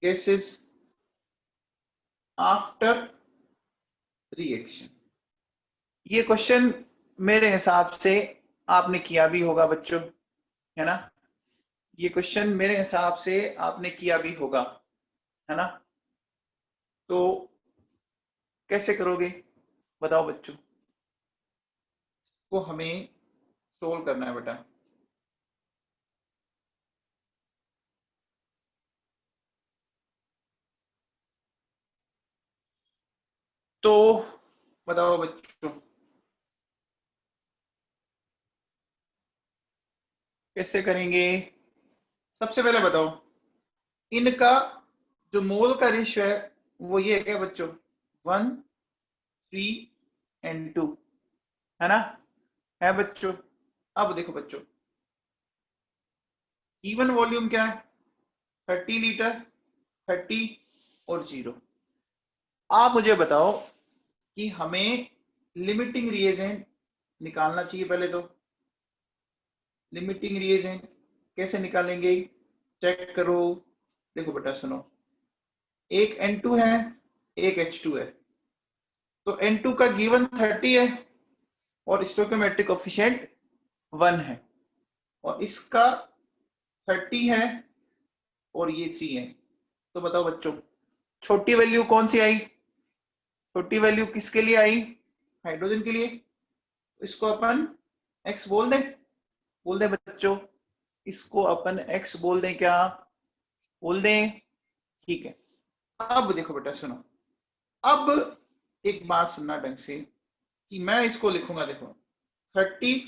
gases after reaction। ये क्वेश्चन मेरे हिसाब से आपने किया भी होगा बच्चों, है ना, ये क्वेश्चन मेरे हिसाब से आपने किया भी होगा, है ना। तो कैसे करोगे बताओ बच्चों, को हमें सोल्व करना है बेटा। तो बताओ बच्चों, कैसे करेंगे। सबसे पहले बताओ, इनका जो मोल का रेशियो है वो ये है क्या बच्चों, 1, 3 and 2, है ना, है बच्चों। अब देखो बच्चों, इवन वॉल्यूम क्या है, 30 लीटर, 30 और 0। आप मुझे बताओ कि हमें लिमिटिंग रिएजेंट निकालना चाहिए पहले। तो लिमिटिंग रिएजेंट कैसे निकालेंगे, चेक करो। देखो बेटा सुनो, एक N2 है, एक H2 है, तो N2 का गिवन 30 है और स्टोइकोमेट्रिक कोएफिशिएंट 1 है, और इसका 30 है और ये 3 है। तो बताओ बच्चों, छोटी वैल्यू कौन सी आई, छोटी वैल्यू किसके लिए आई, हाइड्रोजन के लिए। इसको अपन x बोल दे बच्चों, इसको अपन x बोल दें, क्या बोल दें? ठीक है। अब देखो बेटा सुनो, अब एक बात सुनना ढंग से कि मैं इसको लिखूंगा, देखो 30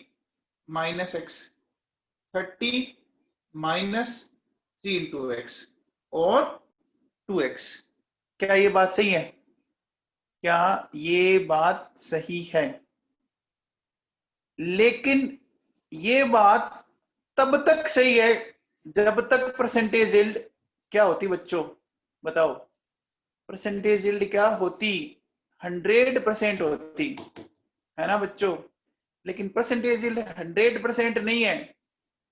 minus x, 30 minus 3 into x और 2x। क्या ये बात सही है? क्या ये बात सही है? लेकिन ये बात तब तक सही है जब तक परसेंटेज यील्ड क्या होती बच्चों, बताओ? परसेंटेज यील्ड क्या होती? 100% होती है ना बच्चों। लेकिन परसेंटेज यील्ड 100% नहीं है।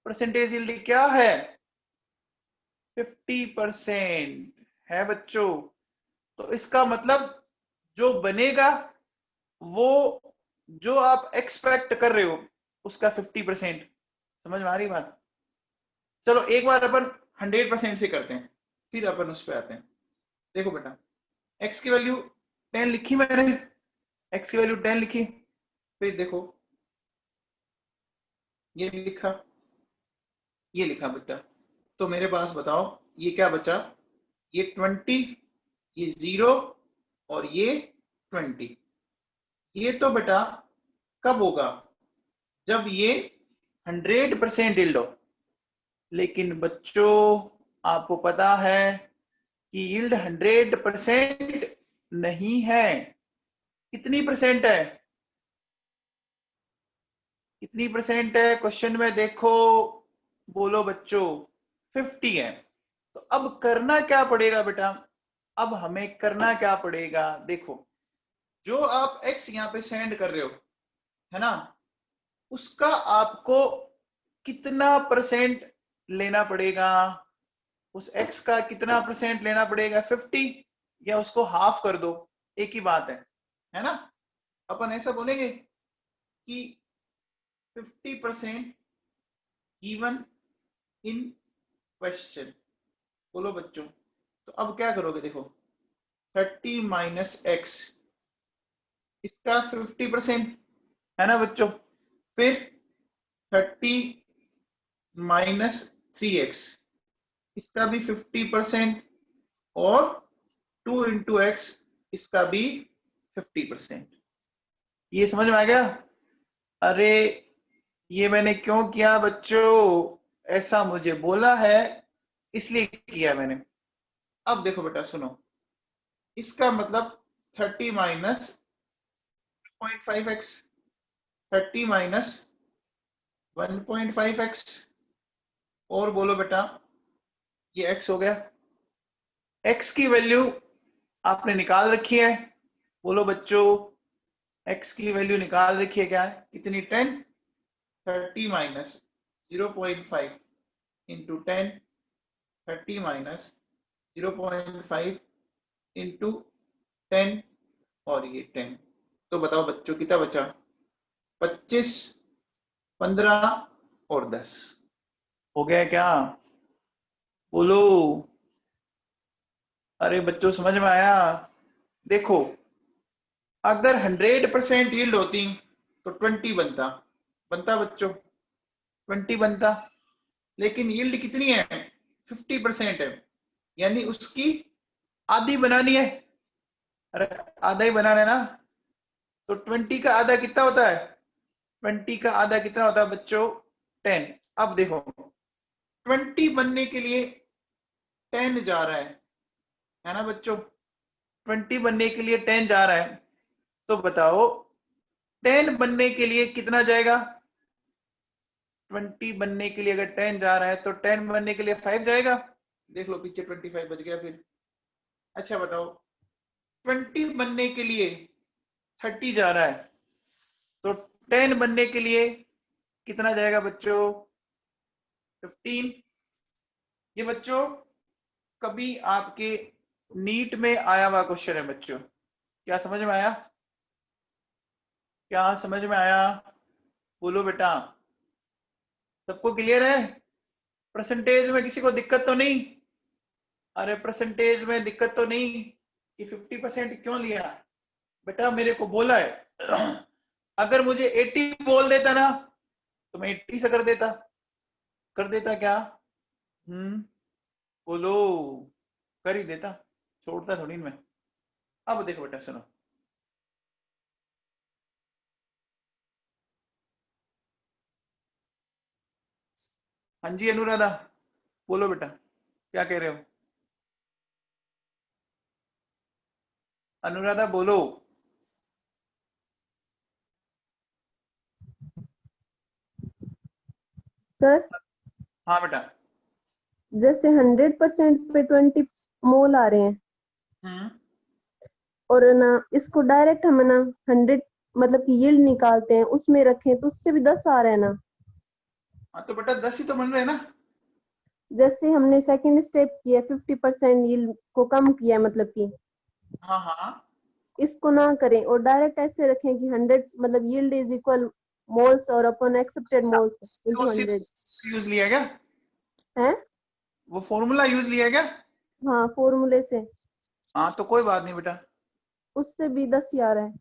परसेंटेज यील्ड क्या है? 50% है बच्चों। तो इसका मतलब जो बनेगा वो जो आप एक्सपेक्ट कर रहे हो उसका 50%। समझ में आ रही बात? चलो एक बार अपन 100% से करते हैं, फिर अपन उस पर आते हैं। देखो बेटा, x की वैल्यू 10 लिखी मैंने, x की वैल्यू 10 लिखी, फिर देखो ये लिखा, ये लिखा बेटा। तो मेरे पास बताओ ये क्या बचा? ये 20, ये 0 और ये 20। ये तो बेटा कब होगा? जब ये 100% यील्ड हो। लेकिन बच्चों आपको पता है कि यील्ड 100% नहीं है। कितनी परसेंट है? कितनी परसेंट है क्वेश्चन में देखो, बोलो बच्चों। 50 है। तो अब करना क्या पड़ेगा बेटा? अब हमें करना क्या पड़ेगा? देखो, जो आप x यहाँ पे सेंड कर रहे हो है ना, उसका आपको कितना परसेंट लेना पड़ेगा? उस x का कितना परसेंट लेना पड़ेगा? 50, या उसको हाफ कर दो, एक ही बात है ना। अपन ऐसा बोलेंगे कि 50% गिवन इन क्वेश्चन। बोलो बच्चों। तो अब क्या करोगे? देखो 30 माइनस एक्स, इसका 50% है ना बच्चों। फिर 30 माइनस 3x, इसका भी 50%। और 2 इंटू एक्स, इसका भी 50%। ये समझ में आ गया? अरे ये मैंने क्यों किया बच्चों? ऐसा मुझे बोला है इसलिए किया मैंने। अब देखो बेटा सुनो, इसका मतलब 30 माइनस 0.5x, 30 माइनस 1.5x, और बोलो बेटा ये x हो गया। x की वैल्यू आपने निकाल रखी है, बोलो बच्चों x की वैल्यू निकाल रखी है, क्या है कितनी? 10। 30 माइनस 0.5 इंटू 10, 30 माइनस 0.5 इंटू 10 और ये 10। तो बताओ बच्चों कितना बचा? 25, 15 और 10 हो गया क्या? बोलो। अरे बच्चों समझ में आया? देखो अगर 100% यील्ड होती तो 20 बनता, बनता बच्चों 20 बनता। लेकिन यील्ड कितनी है? 50% है, यानी उसकी आधी बनानी है। अरे आधा ही बनाना है ना। तो 20 का आधा कितना होता है? 20 का आधा कितना होता है बच्चों? 10। अब देखो 20 बनने के लिए 10 जा रहा है ना बच्चों। 20 बनने के लिए 10 जा रहा है। तो बताओ 10 बनने के लिए कितना जाएगा? 20 बनने के लिए अगर 10 जा रहा है तो 10 बनने के लिए 5 जाएगा। देख लो पीछे 25 बच गया फिर। अच्छा बताओ 20 बनने के लिए 30 जा रहा है, तो 10 बनने के लिए कितना जाएगा बच्चों? 15। ये बच्चों कभी आपके नीट में आया हुआ क्वेश्चन है बच्चों। क्या समझ में आया? क्या समझ में आया? बोलो बेटा। सबको क्लियर है? परसेंटेज में किसी को दिक्कत तो नहीं? अरे परसेंटेज में दिक्कत तो नहीं कि 50% क्यों लिया? बेटा मेरे को बोला है अगर मुझे 80 बोल देता ना तो मैं 80 से कर देता। कर देता क्या? बोलो, कर ही देता, छोड़ता थोड़ी मैं। अब देखो बेटा सुनो, हाँ जी अनुराधा, बोलो बेटा, क्या कह रहे हो? अनुराधा बोलो। सर हाँ बेटा। जैसे 100% पे 20 मोल आ रहे हैं, हम्म और ना इसको डायरेक्ट हम ना 100 मतलब कि यील्ड निकालते हैं उसमें रखें तो उससे भी 10 आ रहे हैं ना। हाँ तो बेटा 10 ही तो बन रहे हैं ना। जैसे हमने सेकंड स्टेप किया 50% यील्ड को कम किया, मतलब कि हाँ हाँ, इसको ना करें और डायरेक्ट ऐसे रखें कि 100 मतलब यील्ड इज इक्वल मोल्स और अपन एक्सेप्टेड मोल्स तो इनटू 100 यूज लिया क्या? है। वो फॉर्मूला यूज लिया क्या? हाँ फॉर्मूले से, हाँ तो कोई बात नहीं बेटा। उससे भी 10 ही आ रहा है।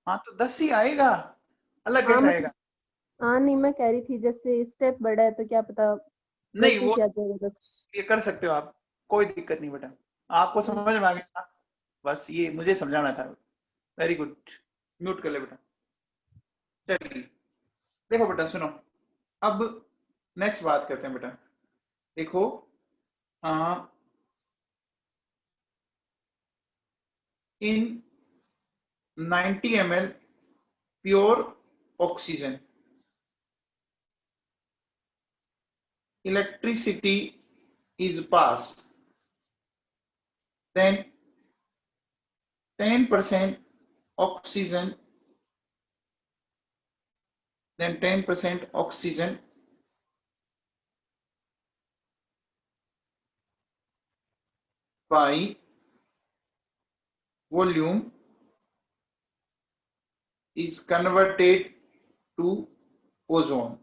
हाँ तो 10 ही आएगा, अलग हाँ कैसे मतलब, आएगा? हाँ नहीं मैं कह रही थी जैसे स्टेप बढ़ा है तो क्या पता नहीं वैसे वो ही आ जाएगा 10। ये कर सकते हो आप, कोई दिक्कत नहीं बेटा, आपको समझ में आ गया ना? बस ये मुझे समझाना था। वेरी गुड, म्यूट कर ले बेटा। चलिए देखो बेटा सुनो, अब नेक्स्ट बात करते हैं बेटा। देखो इन 90 ml pure oxygen electricity is passed, then 10% oxygen, then 10% oxygen by volume is converted to ozone.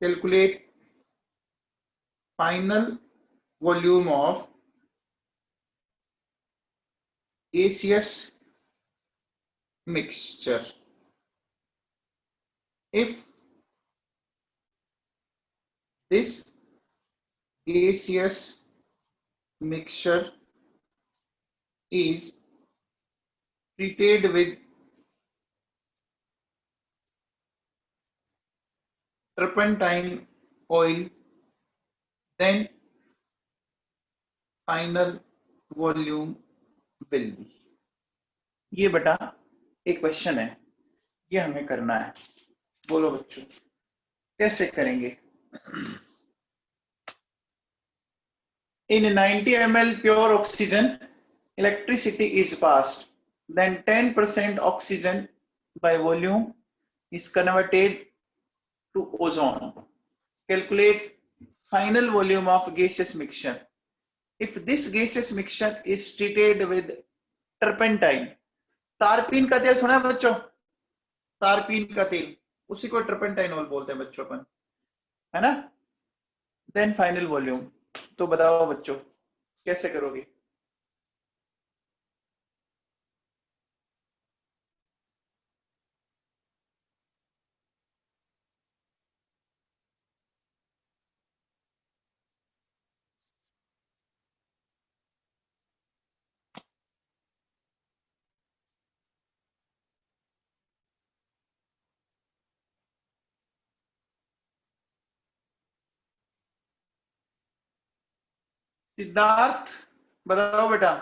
Calculate final volume of gaseous mixture. If this gaseous mixture is treated with turpentine oil, then final volume will be। ये बेटा एक क्वेश्चन है, ये हमें करना है। बोलो बच्चों, कैसे करेंगे? In 90 ml pure oxygen, electricity is passed, then 10% oxygen by volume is converted to ozone. Calculate final volume of gaseous mixture. If this gaseous mixture is treated with turpentine, तारपीन का तेल सुना है बच्चों? तारपीन का तेल, उसी को टर्पेंटाइनॉल बोलते हैं बच्चों अपन, है ना? Then final volume. तो बताओ बच्चों कैसे करोगे? सिद्धार्थ बताओ बेटा,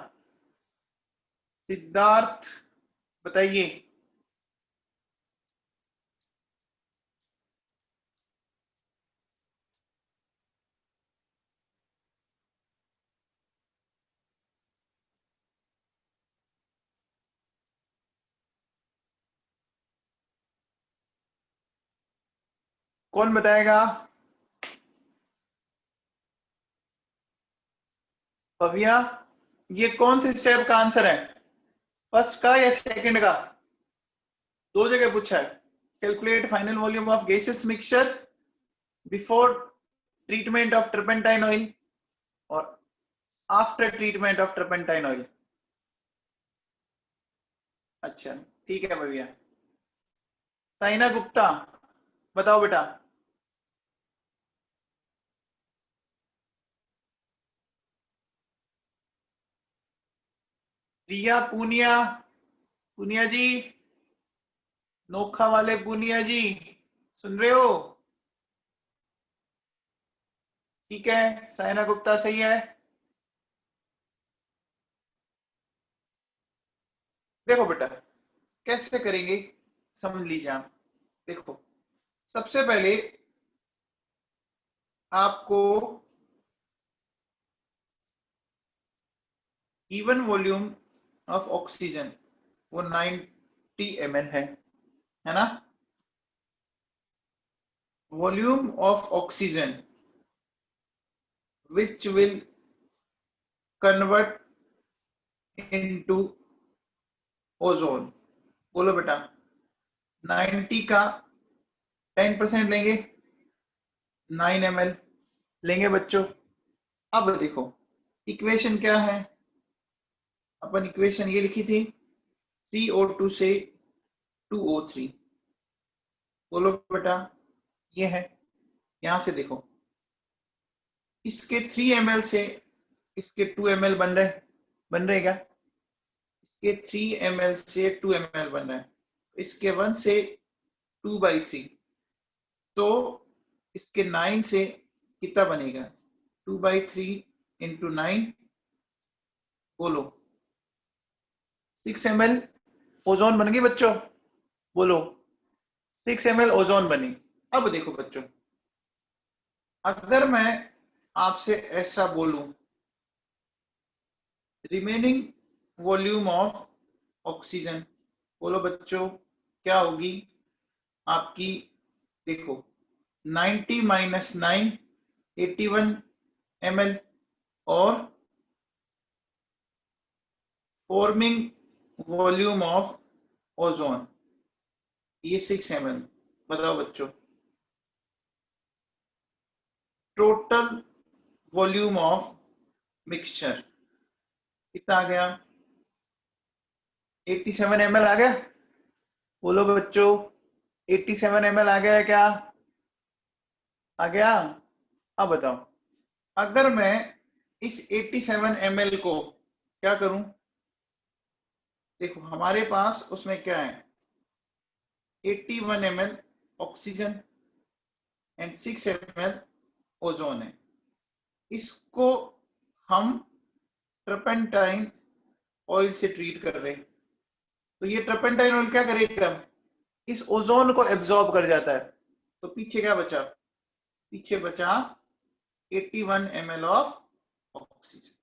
सिद्धार्थ बताइए। कौन बताएगा? भव्या, ये कौन से स्टेप का आंसर है? फर्स्ट का या सेकंड का? दो जगह पूछा है। Calculate final volume of gases mixture before treatment of turpentine oil और after treatment of turpentine oil. अच्छा ठीक है भैया। साइना गुप्ता बताओ बेटा। रिया पूनिया, पूनिया जी, नोखा वाले पूनिया जी, सुन रहे हो? ठीक है, साइना गुप्ता सही है। देखो बेटा कैसे करेंगे, समझ लीजिए आप। देखो सबसे पहले आपको गिवन वॉल्यूम ऑफ ऑक्सीजन वो 90 ml है ना? Volume of oxygen which will convert into ozone. बोलो बेटा 90 का 10% लेंगे, 9 ml लेंगे बच्चों। अब देखो इक्वेशन क्या है, अपन इक्वेशन ये लिखी थी 3O2 से 2O3। बोलो बेटा ये है, यहां से देखो इसके 3 ml से इसके 2 ml बन रहे क्या? इसके 3 ml से 2 ml बन रहा है, इसके 1 से 2/3, तो इसके 9 से कितना बनेगा? 2/3 इंटू 9, बोलो 6 ml ओजोन बन गई बच्चों। बोलो 6 ml ओजोन बनी। अब देखो बच्चों अगर मैं आपसे ऐसा बोलूं रिमेनिंग वॉल्यूम ऑफ ऑक्सीजन, बोलो बच्चों क्या होगी आपकी? देखो 90 माइनस 9 81 ml और फॉर्मिंग वॉल्यूम ऑफ ओजोन ये 6 ml। बताओ बच्चों टोटल वॉल्यूम ऑफ मिक्सचर कितना आ गया? 87 ml आ गया। बोलो बच्चों 87 ml आ गया है क्या? आ गया। अब बताओ अगर मैं इस 87 ml को क्या करूं? देखो हमारे पास उसमें क्या है 81 ml oxygen and 6 ml ozone है। इसको हम ट्रपेंटाइन ऑयल से ट्रीट कर रहे हैं, तो ये ट्रपेंटाइन ऑयल क्या करेगा? इस ओजोन को एब्जॉर्ब कर जाता है। तो पीछे क्या बचा? पीछे बचा 81 ml ऑफ ऑक्सीजन।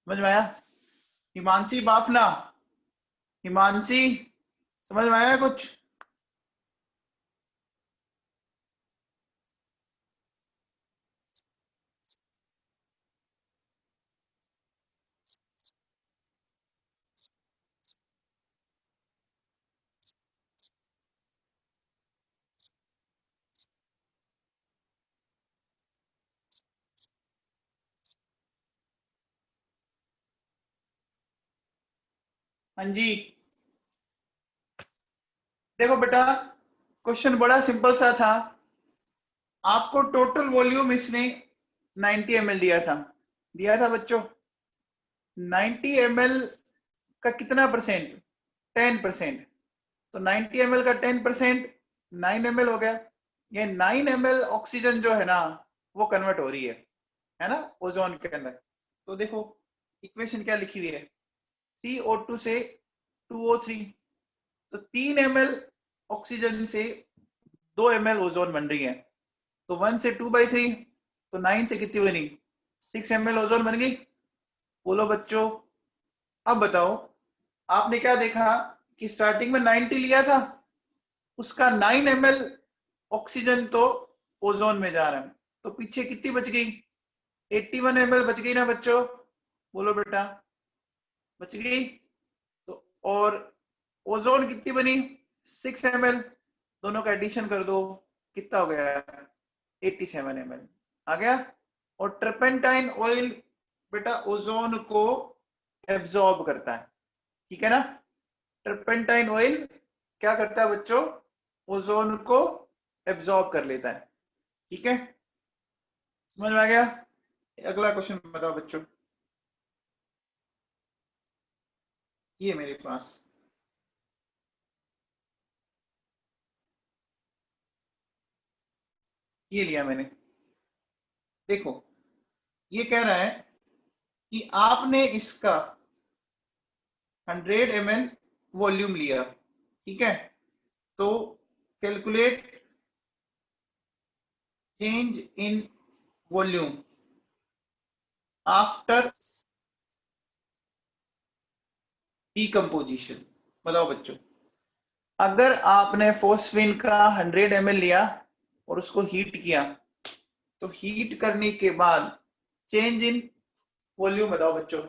समझ में आया? हिमांशी बाफना, हिमांशी समझ में आया कुछ? हाँ जी देखो बेटा क्वेश्चन बड़ा सिंपल सा था। आपको टोटल वॉल्यूम इसने 90 ml दिया था बच्चों। 90 ml का कितना परसेंट? 10%। तो 90 ml का 10% 9 ml हो गया। ये 9 ml ऑक्सीजन जो है ना वो कन्वर्ट हो रही है ना ओजोन के अंदर। तो देखो इक्वेशन क्या लिखी हुई है 3O2 से 2O3, तो 3 ml ऑक्सीजन से 2 ml ओजोन बन रही है। तो 1 से 2/3, तो 9 से कितनी बनी? 6 ml ओजोन बन गई। बोलो बच्चों अब बताओ आपने क्या देखा कि स्टार्टिंग में 90 लिया था, उसका 9 ml ऑक्सीजन तो ओजोन में जा रहा है, तो पीछे कितनी बच गई? 81 ml बच गई ना बच्चों? बोलो बेटा बच गई। तो और ओजोन कितनी बनी? 6 ml। दोनों का एडिशन कर दो कितना हो गया? 87 ml आ गया। और ट्रपेंटाइन ऑयल बेटा ओजोन को एब्जॉर्ब करता है, ठीक है ना? ट्रपेंटाइन ऑयल क्या करता है बच्चों? ओजोन को एब्जॉर्ब कर लेता है, ठीक है? समझ में आ गया? अगला क्वेश्चन बताओ बच्चों। ये मेरे पास ये लिया मैंने। देखो ये कह रहा है कि आपने इसका 100 ml वॉल्यूम लिया, ठीक है। तो calculate change in volume after decomposition. बताओ बच्चों, अगर आपने फोस्फिन का 100 ml लिया और उसको हीट किया, तो हीट करने के बाद चेंज इन वॉल्यूम बताओ बच्चों।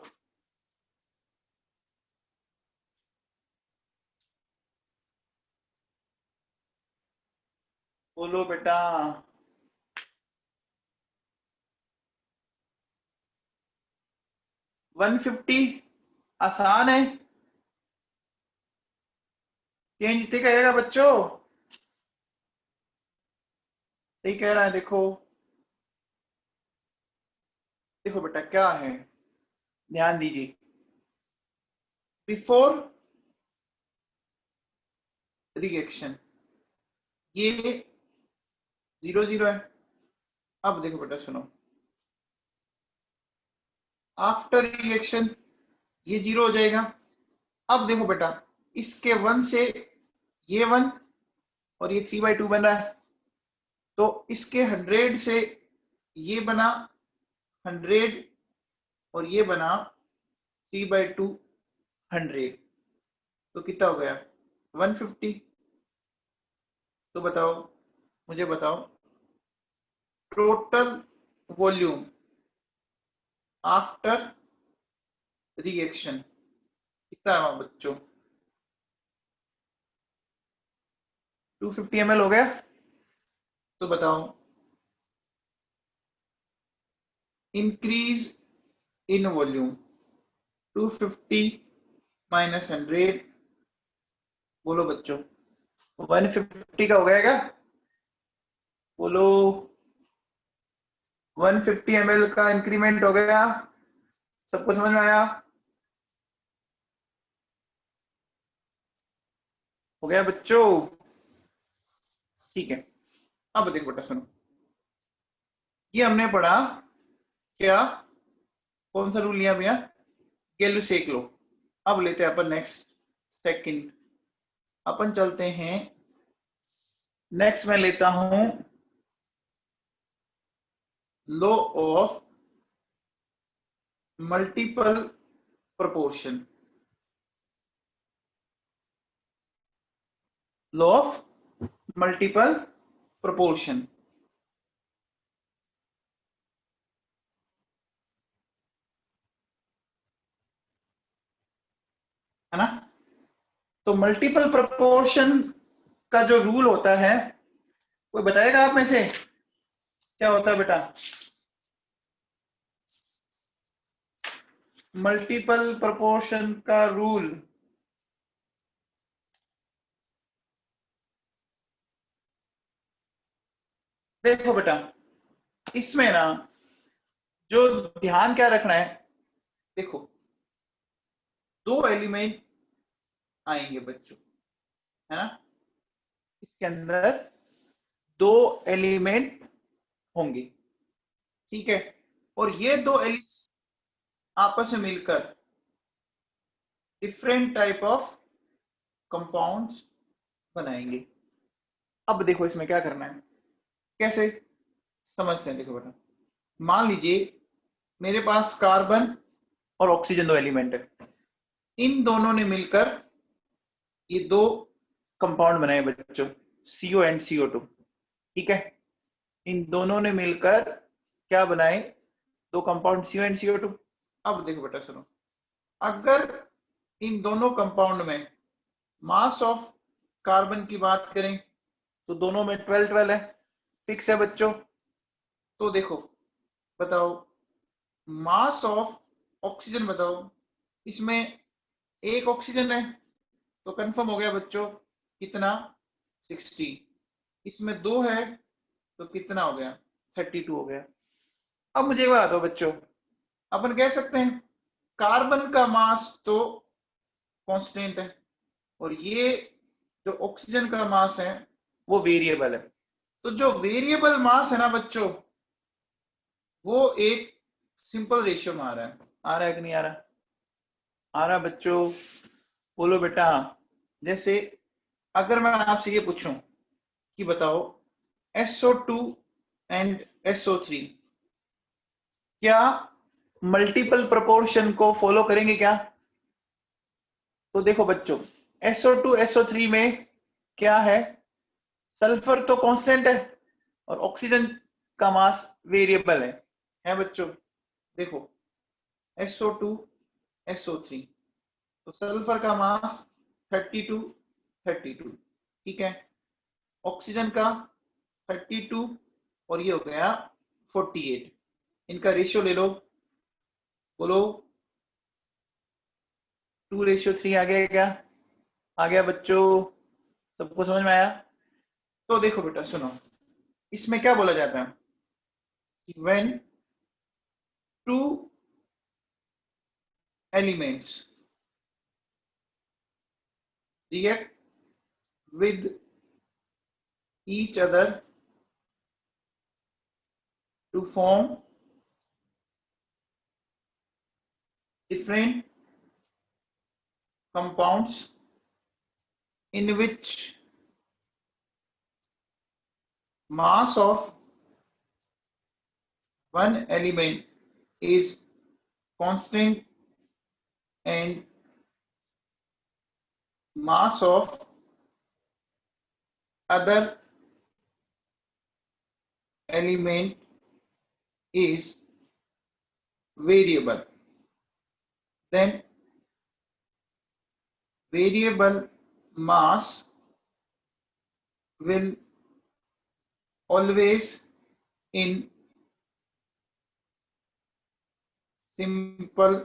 बोलो बेटा। 150 आसान है, चेंज इतने कहेगा बच्चों। सही कह रहा है। देखो देखो बेटा क्या है, ध्यान दीजिए। बिफोर रिएक्शन ये 0 0 है। अब देखो बेटा सुनो, आफ्टर रिएक्शन ये 0 हो जाएगा। अब देखो बेटा, इसके 1 से ये 1 और ये 3/2 बन रहा है, तो इसके 100 से ये बना 100 और ये बना 3/2 100, तो कितना हो गया 150। तो बताओ, मुझे बताओ टोटल वॉल्यूम आफ्टर रिएक्शन कितना है बच्चों। 250 ml हो गया। तो बताओ इंक्रीज इन वॉल्यूम 250 माइनस 100, बोलो बच्चों 150 का हो गया क्या। बोलो 150 ml का इंक्रीमेंट हो गया। सबको समझ में आया। हो गया बच्चों, ठीक है। अब देखो बेटा सुनो, ये हमने पढ़ा क्या, कौन सा रूल लिया भैया, गेलू सेक लो। अब लेते हैं अपन नेक्स्ट सेकंड, अपन चलते हैं नेक्स्ट। मैं लेता हूं law of multiple proportion. Law of multiple proportion है ना। तो मल्टीपल प्रोपोर्शन का जो रूल होता है, कोई बताएगा आप में से क्या होता है बेटा। मल्टीपल प्रोपोर्शन का रूल, देखो बेटा इसमें ना जो ध्यान क्या रखना है, देखो दो एलिमेंट आएंगे बच्चों, है ना। इसके अंदर दो एलिमेंट होंगे, ठीक है। और ये दो एलिमेंट आपस में मिलकर डिफरेंट टाइप ऑफ कंपाउंड्स बनाएंगे। अब देखो इसमें क्या करना है, कैसे समझते हैं। देखो बेटा, मान लीजिए मेरे पास कार्बन और ऑक्सीजन दो एलिमेंट है, इन दोनों ने मिलकर ये दो कंपाउंड बनाए बच्चों, CO एंड CO2, ठीक है। इन दोनों ने मिलकर क्या बनाए, दो कंपाउंड CO एंड CO2। अब देखो बेटा सुनो, अगर इन दोनों कंपाउंड में मास ऑफ कार्बन की बात करें तो दोनों में 12-12 है, फिक्स है बच्चों। तो देखो बताओ मास ऑफ ऑक्सीजन बताओ, इसमें एक ऑक्सीजन है तो कंफर्म हो गया बच्चों कितना 60, इसमें दो है तो कितना हो गया 32 हो गया। अब मुझे बता दो बच्चों, अपन कह सकते हैं कार्बन का मास तो कांस्टेंट है, और ये जो ऑक्सीजन का मास है वो वेरिएबल है। तो जो वेरिएबल मास है ना बच्चों, वो एक सिंपल रेशियो में आ रहा है। आ रहा है कि नहीं आ रहा? आ रहा बच्चों? बोलो बेटा। जैसे अगर मैं आपसे ये पूछूं कि बताओ SO2 एंड SO3 क्या मल्टीपल प्रोपोर्शन को फॉलो करेंगे क्या? तो देखो बच्चों, SO2 SO3 में क्या है? सल्फर तो कांस्टेंट है और ऑक्सीजन का मास वेरिएबल है बच्चों। देखो SO2 SO3, तो सल्फर का मास 32 ठीक है, ऑक्सीजन का 32 और ये हो गया 48। इनका रेशियो ले लो, बोलो 2:3 आ गया क्या? आ गया बच्चों? सबको समझ में आया? तो देखो बेटा सुनो, इसमें क्या बोला जाता है कि when two elements react with each other to form different compounds in which mass of one element is constant and mass of other element is variable, then variable mass will always in simple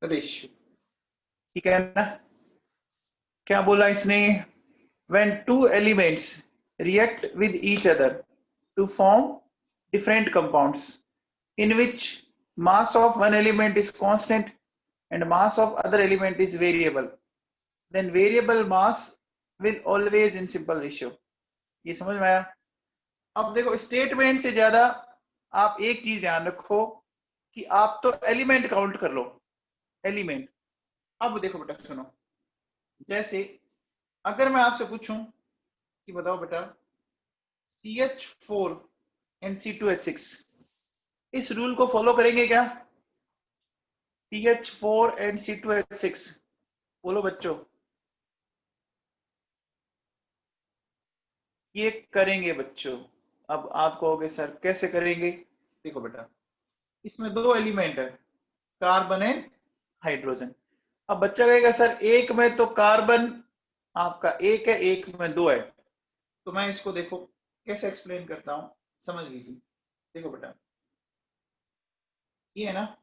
ratio। ठीक है ना? क्या बोला इसने? when two elements react with each other to form different compounds in which mass of one element is constant and mass of other element is variable, then variable mass will always in simple ratio। ये समझ में आया? अब देखो, स्टेटमेंट से ज्यादा आप एक चीज ध्यान रखो कि आप तो एलिमेंट काउंट कर लो, एलिमेंट। अब देखो बेटा सुनो, जैसे अगर मैं आपसे पूछूं कि बताओ बेटा CH4 एंड C2H6 इस रूल को फॉलो करेंगे क्या? CH4 एंड C2H6 बोलो बच्चों। ये करेंगे बच्चों। अब आप कहोगे सर कैसे करेंगे? देखो बेटा, इसमें दो एलिमेंट है, कार्बन एंड हाइड्रोजन। अब बच्चा कहेगा सर एक में तो कार्बन आपका एक है, एक में दो है, तो मैं इसको देखो कैसे एक्सप्लेन करता हूं, समझ लीजिए। देखो बेटा, ये है ना,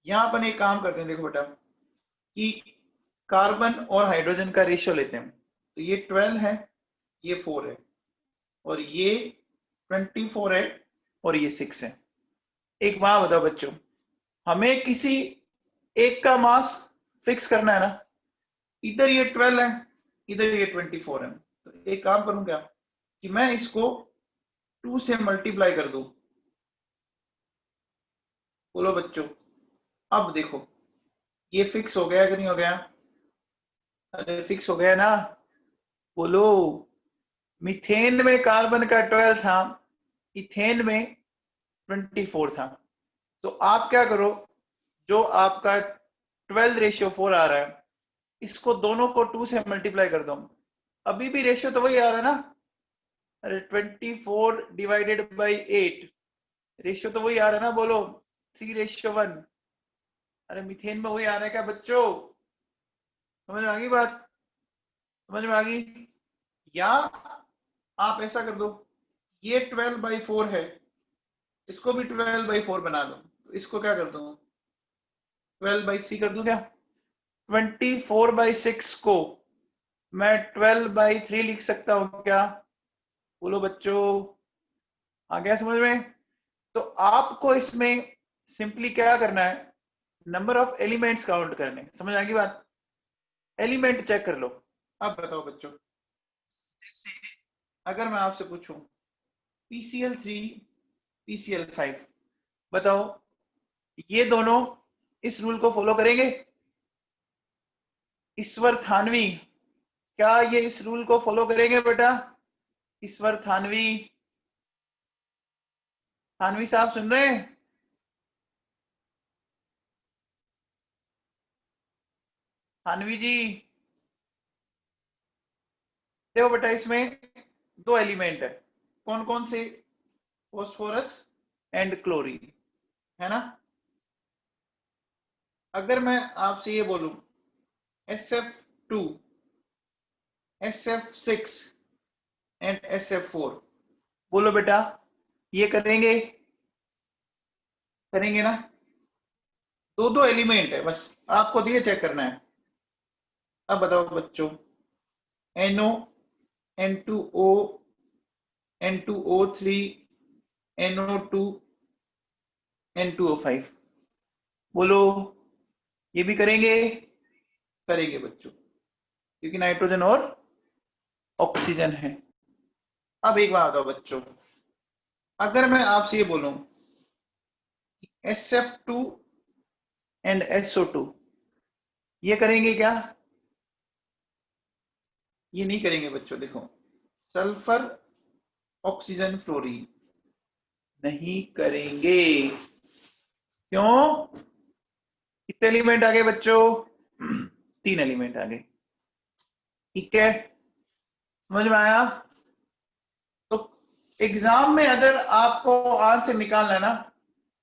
यहां अपन एक काम करते हैं। देखो बेटा कि कार्बन और हाइड्रोजन का रेशियो लेते हैं, तो ये 12 है, ये 4 है, और ये 24 है, और ये 6 है। एक बात बताओ बच्चों, हमें किसी एक का मास फिक्स करना है ना, इधर ये 12 है, इधर ये 24 है, तो एक काम करूं क्या कि मैं इसको 2 से मल्टीप्लाई कर दूं। बोलो बच्चों, अब देखो ये फिक्स हो गया कि नहीं हो गया? अरे फिक्स हो गया ना? बोलो। मीथेन में कार्बन का 12 था, इथेन में 24 था। तो आप क्या करो, जो आपका 12:4 आ रहा है, इसको दोनों को 2 से मल्टीप्लाई कर दो। अभी भी रेशियो तो वही आ रहा है ना? अरे 24 डिवाइडेड बाई 8, रेशियो तो वही आ रहा है ना? बोलो 3:1। अरे मीथेन में वही आ रहा है क्या बच्चों? समझ में आ गई बात? समझ में आ गई? या आप ऐसा कर दो, ये 12/4 है, इसको भी 12/4 बना दो, तो इसको क्या कर दो, 12/3 कर दूं क्या? 24/6 को मैं 12/3 लिख सकता हूं क्या? बोलो बच्चों, आ गया समझ में? तो आपको इसमें सिंपली क्या करना है, नंबर ऑफ एलिमेंट्स काउंट करने। समझ आ गई बात? एलिमेंट चेक कर लो। अब बताओ बच्चों, जैसे अगर मैं आपसे पूछूं PCl3 PCl5, बताओ ये दोनों इस रूल को फॉलो करेंगे? ईश्वर थानवी, क्या ये इस रूल को फॉलो करेंगे बेटा? ईश्वर थानवी, थानवी साहब सुन रहे हैं? थानवी जी, देखो बेटा इसमें दो एलिमेंट है, कौन कौन से? फॉस्फोरस एंड क्लोरीन, है ना? अगर मैं आपसे ये बोलूं SF2, SF6 एंड SF4, बोलो बेटा ये करेंगे? करेंगे ना? दो दो एलिमेंट है, बस आपको दिए चेक करना है। अब बताओ बच्चों, NO, N2O, N2O3, NO2, N2O5, बोलो ये भी करेंगे? करेंगे बच्चों, क्योंकि नाइट्रोजन और ऑक्सीजन है। अब एक बात बताओ बच्चों, अगर मैं आपसे ये बोलूं SF2 एंड SO2, ये करेंगे क्या? ये नहीं करेंगे बच्चों। देखो सल्फर ऑक्सीजन फ्लोरीन, नहीं करेंगे। क्यों? कितने एलिमेंट आ गए बच्चों? 3 एलिमेंट आ गए। ठीक है, समझ में आया? तो एग्जाम में अगर आपको आंसर निकालना है ना,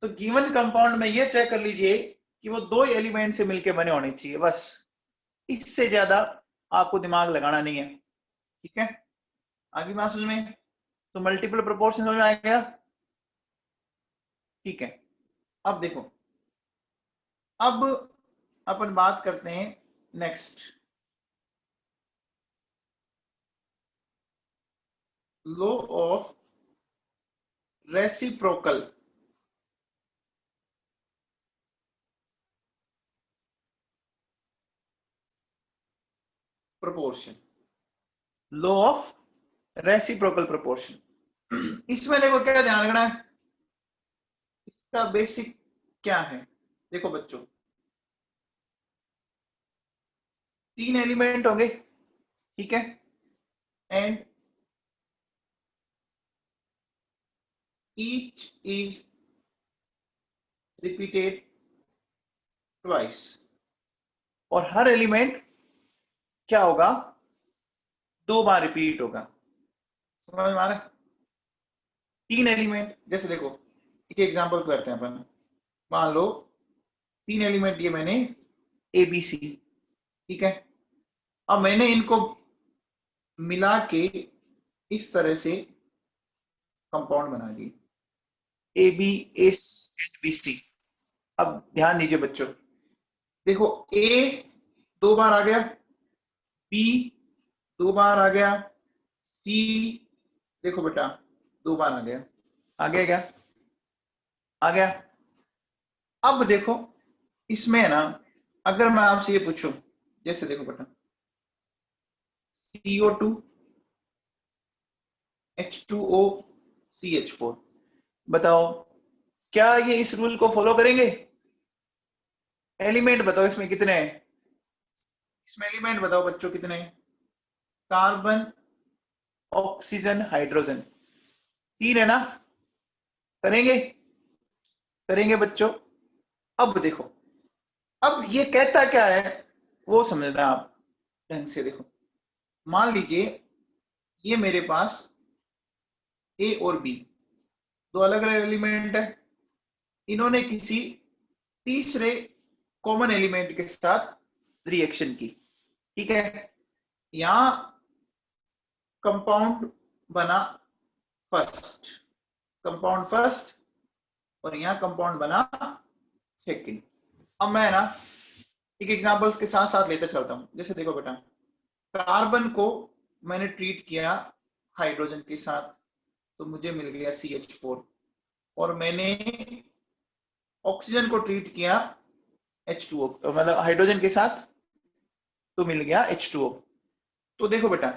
तो गिवन कंपाउंड में ये चेक कर लीजिए कि वो 2 एलिमेंट से मिलके बने होने चाहिए, बस। इससे ज्यादा आपको दिमाग लगाना नहीं है। ठीक है, आगे बात समझ में? तो मल्टीपल प्रोपोर्शन समझ में आएगा? ठीक है, अब देखो, अब अपन बात करते हैं next, law of reciprocal proportion. Law of reciprocal proportion, इसमें देखो क्या ध्यान रखना है, इसका बेसिक क्या है? देखो बच्चों, 3 एलिमेंट होंगे, ठीक है, and each is repeated twice, और हर एलिमेंट क्या होगा? 2 बार रिपीट होगा। समझ में आ रहा है? 3 एलिमेंट, जैसे देखो एक एग्जांपल करते हैं अपन, मान लो 3 एलिमेंट ये मैंने ABC, ठीक है, अब मैंने इनको मिला के इस तरह से कंपाउंड बना दिए ABAC। अब ध्यान दीजिए बच्चों, देखो A 2 बार आ गया, B 2 बार आ गया, C देखो बेटा 2 बार आ गया। आ गया क्या? आ गया। अब देखो इसमें है ना, अगर मैं आपसे ये पूछूं, जैसे देखो बेटा CO2 H2O CH4, बताओ क्या ये इस रूल को फॉलो करेंगे? एलिमेंट बताओ इसमें कितने हैं? इसमें एलिमेंट बताओ बच्चों कितने हैं? कार्बन, ऑक्सीजन, हाइड्रोजन, 3 है ना? करेंगे? करेंगे बच्चों। अब देखो, अब ये कहता क्या है वो समझना आप ढंग से। देखो मान लीजिए ये मेरे पास A और B 2 अलग अलग एलिमेंट है, इन्होंने किसी तीसरे कॉमन एलिमेंट के साथ रिएक्शन की, ठीक है, यहां कंपाउंड बना फर्स्ट, कंपाउंड फर्स्ट, और यहां कंपाउंड बना सेकंड। अब मैं ना एक एग्जांपल के साथ साथ लेते चलता हूं। जैसे देखो बेटा, कार्बन को मैंने ट्रीट किया हाइड्रोजन के साथ, तो मुझे मिल गया CH4, और मैंने ऑक्सीजन को ट्रीट किया H2O, मतलब हाइड्रोजन के साथ तो मिल गया H2O। तो देखो बेटा,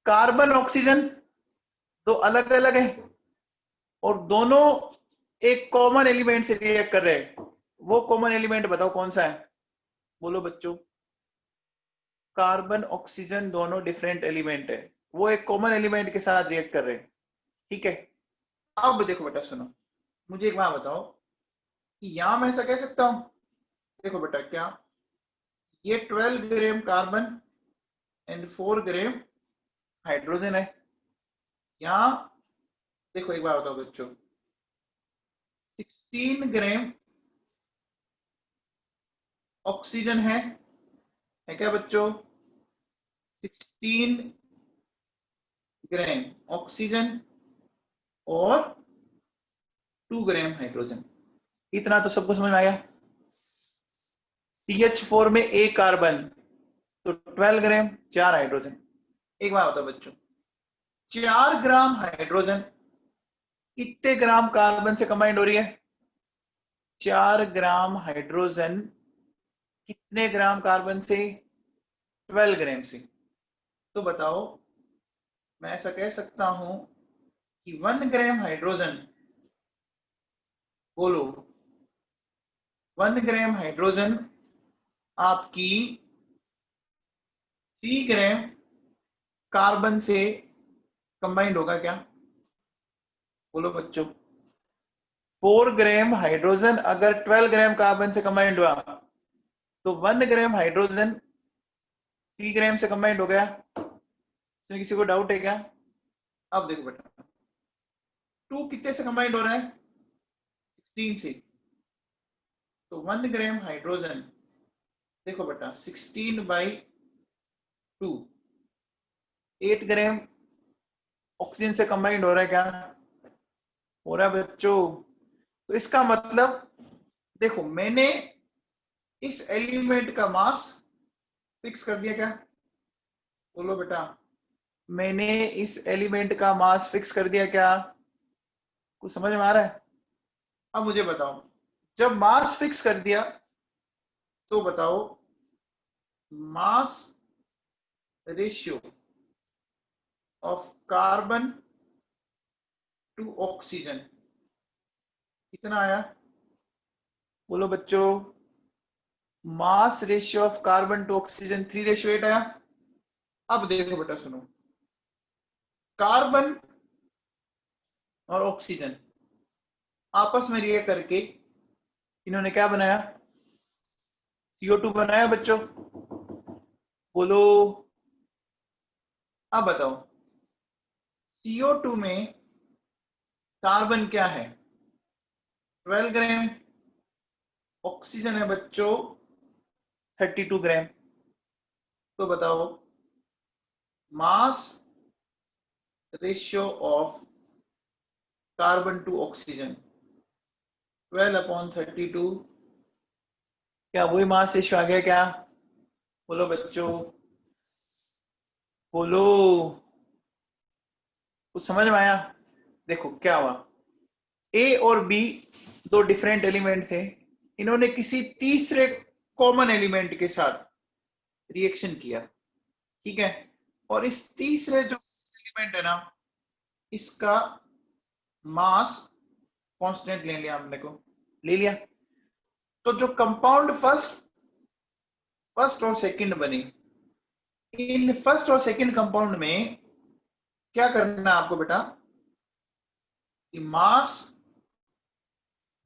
कार्बन ऑक्सीजन दो अलग अलग है और दोनों एक कॉमन एलिमेंट से रिएक्ट कर रहे हैं। वो कॉमन एलिमेंट बताओ कौन सा है, बोलो बच्चों। कार्बन ऑक्सीजन दोनों डिफरेंट एलिमेंट है, वो एक कॉमन एलिमेंट के साथ रिएक्ट कर रहे हैं, ठीक है। अब देखो बेटा सुनो, मुझे एक बात बताओ कि यहां मैं ऐसा कह सकता हूं, देखो बेटा क्या, ये 12 gram carbon and 4 gram hydrogen है। यहां देखो एक बात बताओ बच्चों, 16 ग्राम ऑक्सीजन है क्या बच्चों? 16 ग्राम ऑक्सीजन और 2 ग्राम हाइड्रोजन। इतना तो सबको समझ में आया। CH4 में एक कार्बन तो 12 ग्राम, 4 हाइड्रोजन। एक बात बताओ बच्चों, 4 ग्राम हाइड्रोजन कितने ग्राम कार्बन से कंबाइंड हो रही है? 4 ग्राम हाइड्रोजन कितने ग्राम कार्बन से? 12 ग्राम से। तो बताओ, मैं ऐसा कह सकता हूं कि 1 ग्राम हाइड्रोजन, बोलो 1 ग्राम हाइड्रोजन आपकी 3 ग्राम कार्बन से कंबाइंड होगा क्या? बोलो बच्चों, 4 ग्राम हाइड्रोजन अगर 12 ग्राम कार्बन से कंबाइंड हुआ तो 1 ग्राम हाइड्रोजन 3 ग्राम से कंबाइंड हो गया। तो किसी को डाउट है क्या? अब देखो बेटा, 2 कितने से कंबाइंड हो रहा है? 16 से। तो 1 ग्राम हाइड्रोजन, देखो बेटा 16/2, 8 ग्राम ऑक्सीजन से कंबाइंड हो रहा है क्या? हो रहा है बच्चों। तो इसका मतलब देखो, मैंने इस एलिमेंट का मास फिक्स कर दिया क्या? बोलो बेटा, मैंने इस एलिमेंट का मास फिक्स कर दिया क्या? कुछ समझ में आ रहा है? अब मुझे बताओ, जब मास फिक्स कर दिया तो बताओ mass ratio of carbon to oxygen कितना आया? बोलो बच्चों, mass ratio of carbon to oxygen 3:8 आया। अब देखो बेटा सुनो, कार्बन और ऑक्सीजन आपस में रिएक्ट करके इन्होंने क्या बनाया? CO2 बनाया बच्चों, बोलो। अब बताओ, CO2 में कार्बन क्या है? 12 ग्राम, ऑक्सीजन है बच्चों 32 ग्राम। तो बताओ mass ratio of carbon to oxygen 12/32, क्या वही मास रेशियो आ गया क्या? बोलो बच्चों, बोलो। कुछ समझ में आया? देखो क्या हुआ, ए और बी दो डिफरेंट एलिमेंट थे, इन्होंने किसी तीसरे कॉमन एलिमेंट के साथ रिएक्शन किया, ठीक है। और इस तीसरे जो एलिमेंट है ना, इसका मास कांस्टेंट ले लिया हमने को, ले लिया। तो जो कंपाउंड फर्स्ट और सेकंड बने, इन फर्स्ट और सेकंड कंपाउंड में क्या करना है आपको बेटा? Mass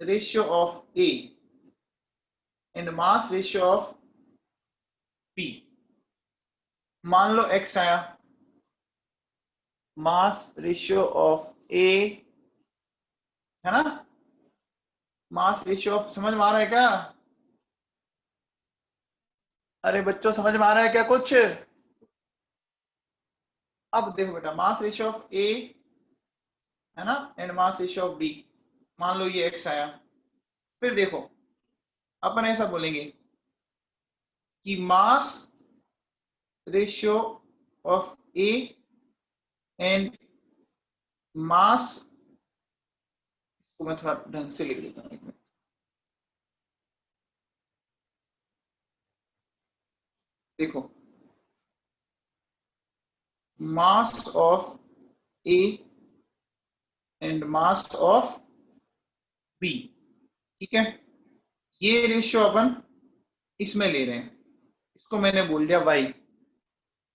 ratio of A and mass ratio of B, मान लो x आया, मास रेशियो ऑफ ए है ना, मास रेशियो ऑफ, समझ में आ रहा है क्या? अरे बच्चों समझ में आ रहा है क्या कुछ? अब देखो बेटा, मास रेशियो ऑफ ए है ना and mass ratio of B, मान लो ये x आया। फिर देखो, अपन ऐसा बोलेंगे कि mass ratio of A and mass, इसको मैं थोड़ा ढंग से लिख देता हूं, देखो mass of A and mass of B, ठीक है, ये रेशियो अपन इसमें ले रहे हैं, इसको मैंने बोल दिया y,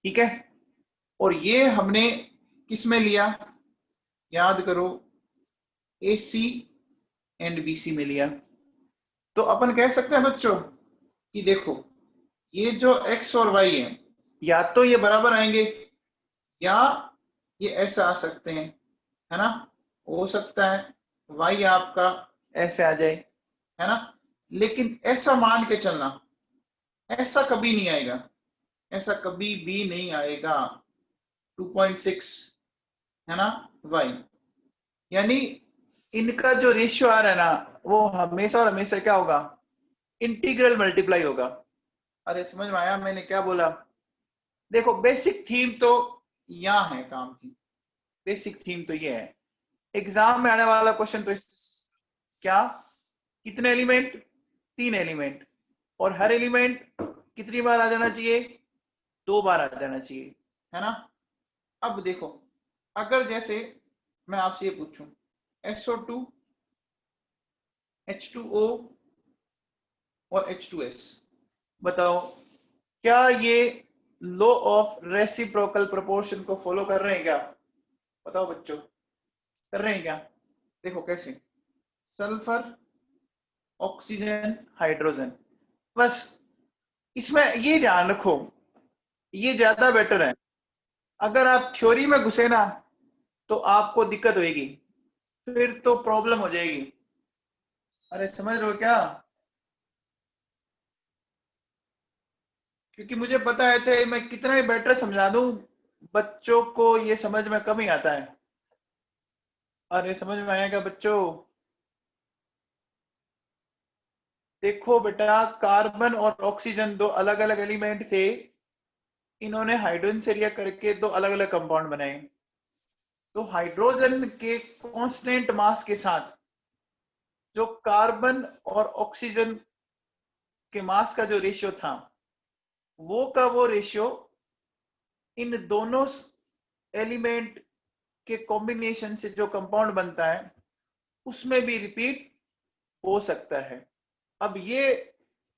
ठीक है। और ये हमने किस में लिया, याद करो, AC एंड BC में लिया। तो अपन कह सकते हैं बच्चों कि देखो ये जो x और y है, या तो ये बराबर आएंगे या ये ऐसा आ सकते हैं, है ना। हो सकता है y आपका ऐसे आ जाए, है ना, लेकिन ऐसा मान के चलना, ऐसा कभी नहीं आएगा, ऐसा कभी भी नहीं आएगा। 2.6 है ना y, यानी इनका जो रेशियो आ रहा है ना वो हमेशा और हमेशा क्या होगा, इंटीग्रल मल्टीप्लाई होगा। अरे समझ में आया मैंने क्या बोला। देखो बेसिक थीम तो यहाँ है काम की, बेसिक थीम तो ये है। एग्जाम में आने वाला क्वेश्चन तो क्या, कितने एलिमेंट, 3 एलिमेंट, और हर एलिमेंट कितनी बार आ जाना चाहिए, 2 बार आ जाना चाहिए, है ना। अब देखो अगर जैसे मैं आपसे ये पूछूं SO2, H2O और H2S, बताओ क्या ये लॉ ऑफ रेसिप्रोकल प्रोपोर्शन को फॉलो कर रहे हैं क्या, बताओ बच्चों, कर रहे हैं क्या। देखो कैसे, सल्फर, ऑक्सीजन, हाइड्रोजन, बस इसमें ये ध्यान रखो, ये ज्यादा बेटर है। अगर आप थ्योरी में घुसे ना तो आपको दिक्कत होगी, फिर तो प्रॉब्लम हो जाएगी। अरे समझ रहे हो क्या, क्योंकि मुझे पता है चाहे मैं कितना ही बेटर समझा दूं, बच्चों को ये समझ में कम ही आता है। अरे समझ में आएगा बच्चों। देखो बेटा कार्बन और ऑक्सीजन दो अलग अलग एलिमेंट थे, इन्होंने हाइड्रोजन से रिएक्ट करके दो अलग अलग कंपाउंड बनाए। तो हाइड्रोजन के कांस्टेंट मास के साथ जो कार्बन और ऑक्सीजन के मास का जो रेशियो था, वो रेशियो इन दोनों एलिमेंट के कॉम्बिनेशन से जो कंपाउंड बनता है उसमें भी रिपीट हो सकता है। अब ये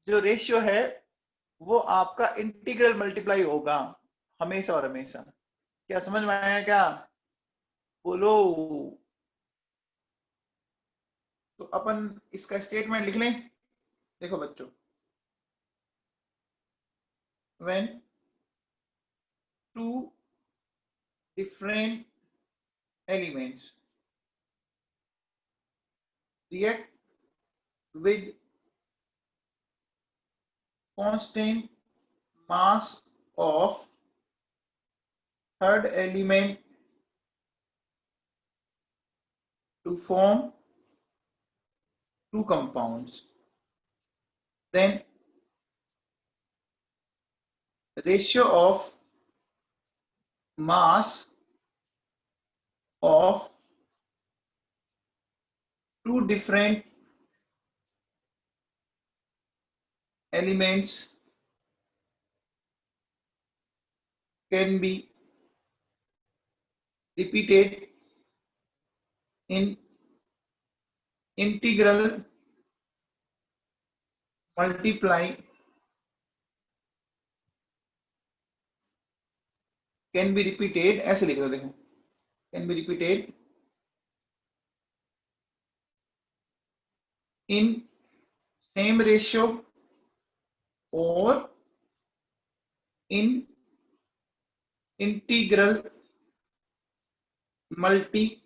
जो रेशियो है वो आपका इंटीग्रल मल्टीप्लाई होगा हमेशा और हमेशा। क्या समझ में आया क्या, बोलो। तो अपन इसका स्टेटमेंट लिख लें। देखो बच्चों, when two different elements react with constant mass of third element to form two compounds, then ratio of mass of two different elements can be repeated in integral multiply can be repeated, ऐसे लिख दो, देखो can be repeated in same ratio or in integral multiply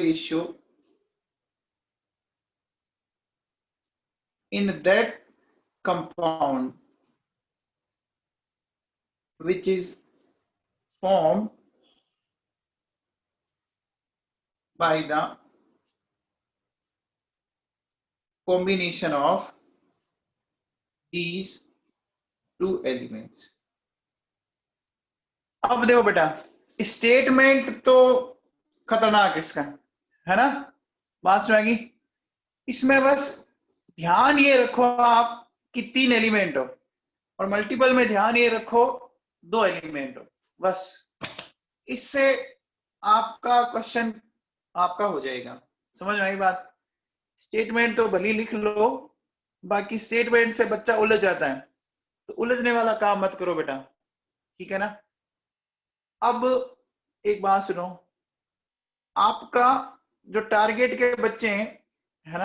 ratio in that compound which is formed by the combination of these two elements। अब देखो बेटा स्टेटमेंट तो खतरनाक इसका, है ना, बात सुनाएगी। इसमें बस ध्यान ये रखो आप कि 3 एलिमेंट हो, और मल्टीपल में ध्यान ये रखो 2 एलिमेंट हो, बस इससे आपका क्वेश्चन आपका हो जाएगा। समझ में आई बात? स्टेटमेंट तो भली लिख लो, बाकी स्टेटमेंट से बच्चा उलझ जाता है, तो उलझने वाला काम मत करो बेटा, ठीक है ना। अब एक बात सुनो, आपका जो टारगेट के बच्चे हैं, है ना,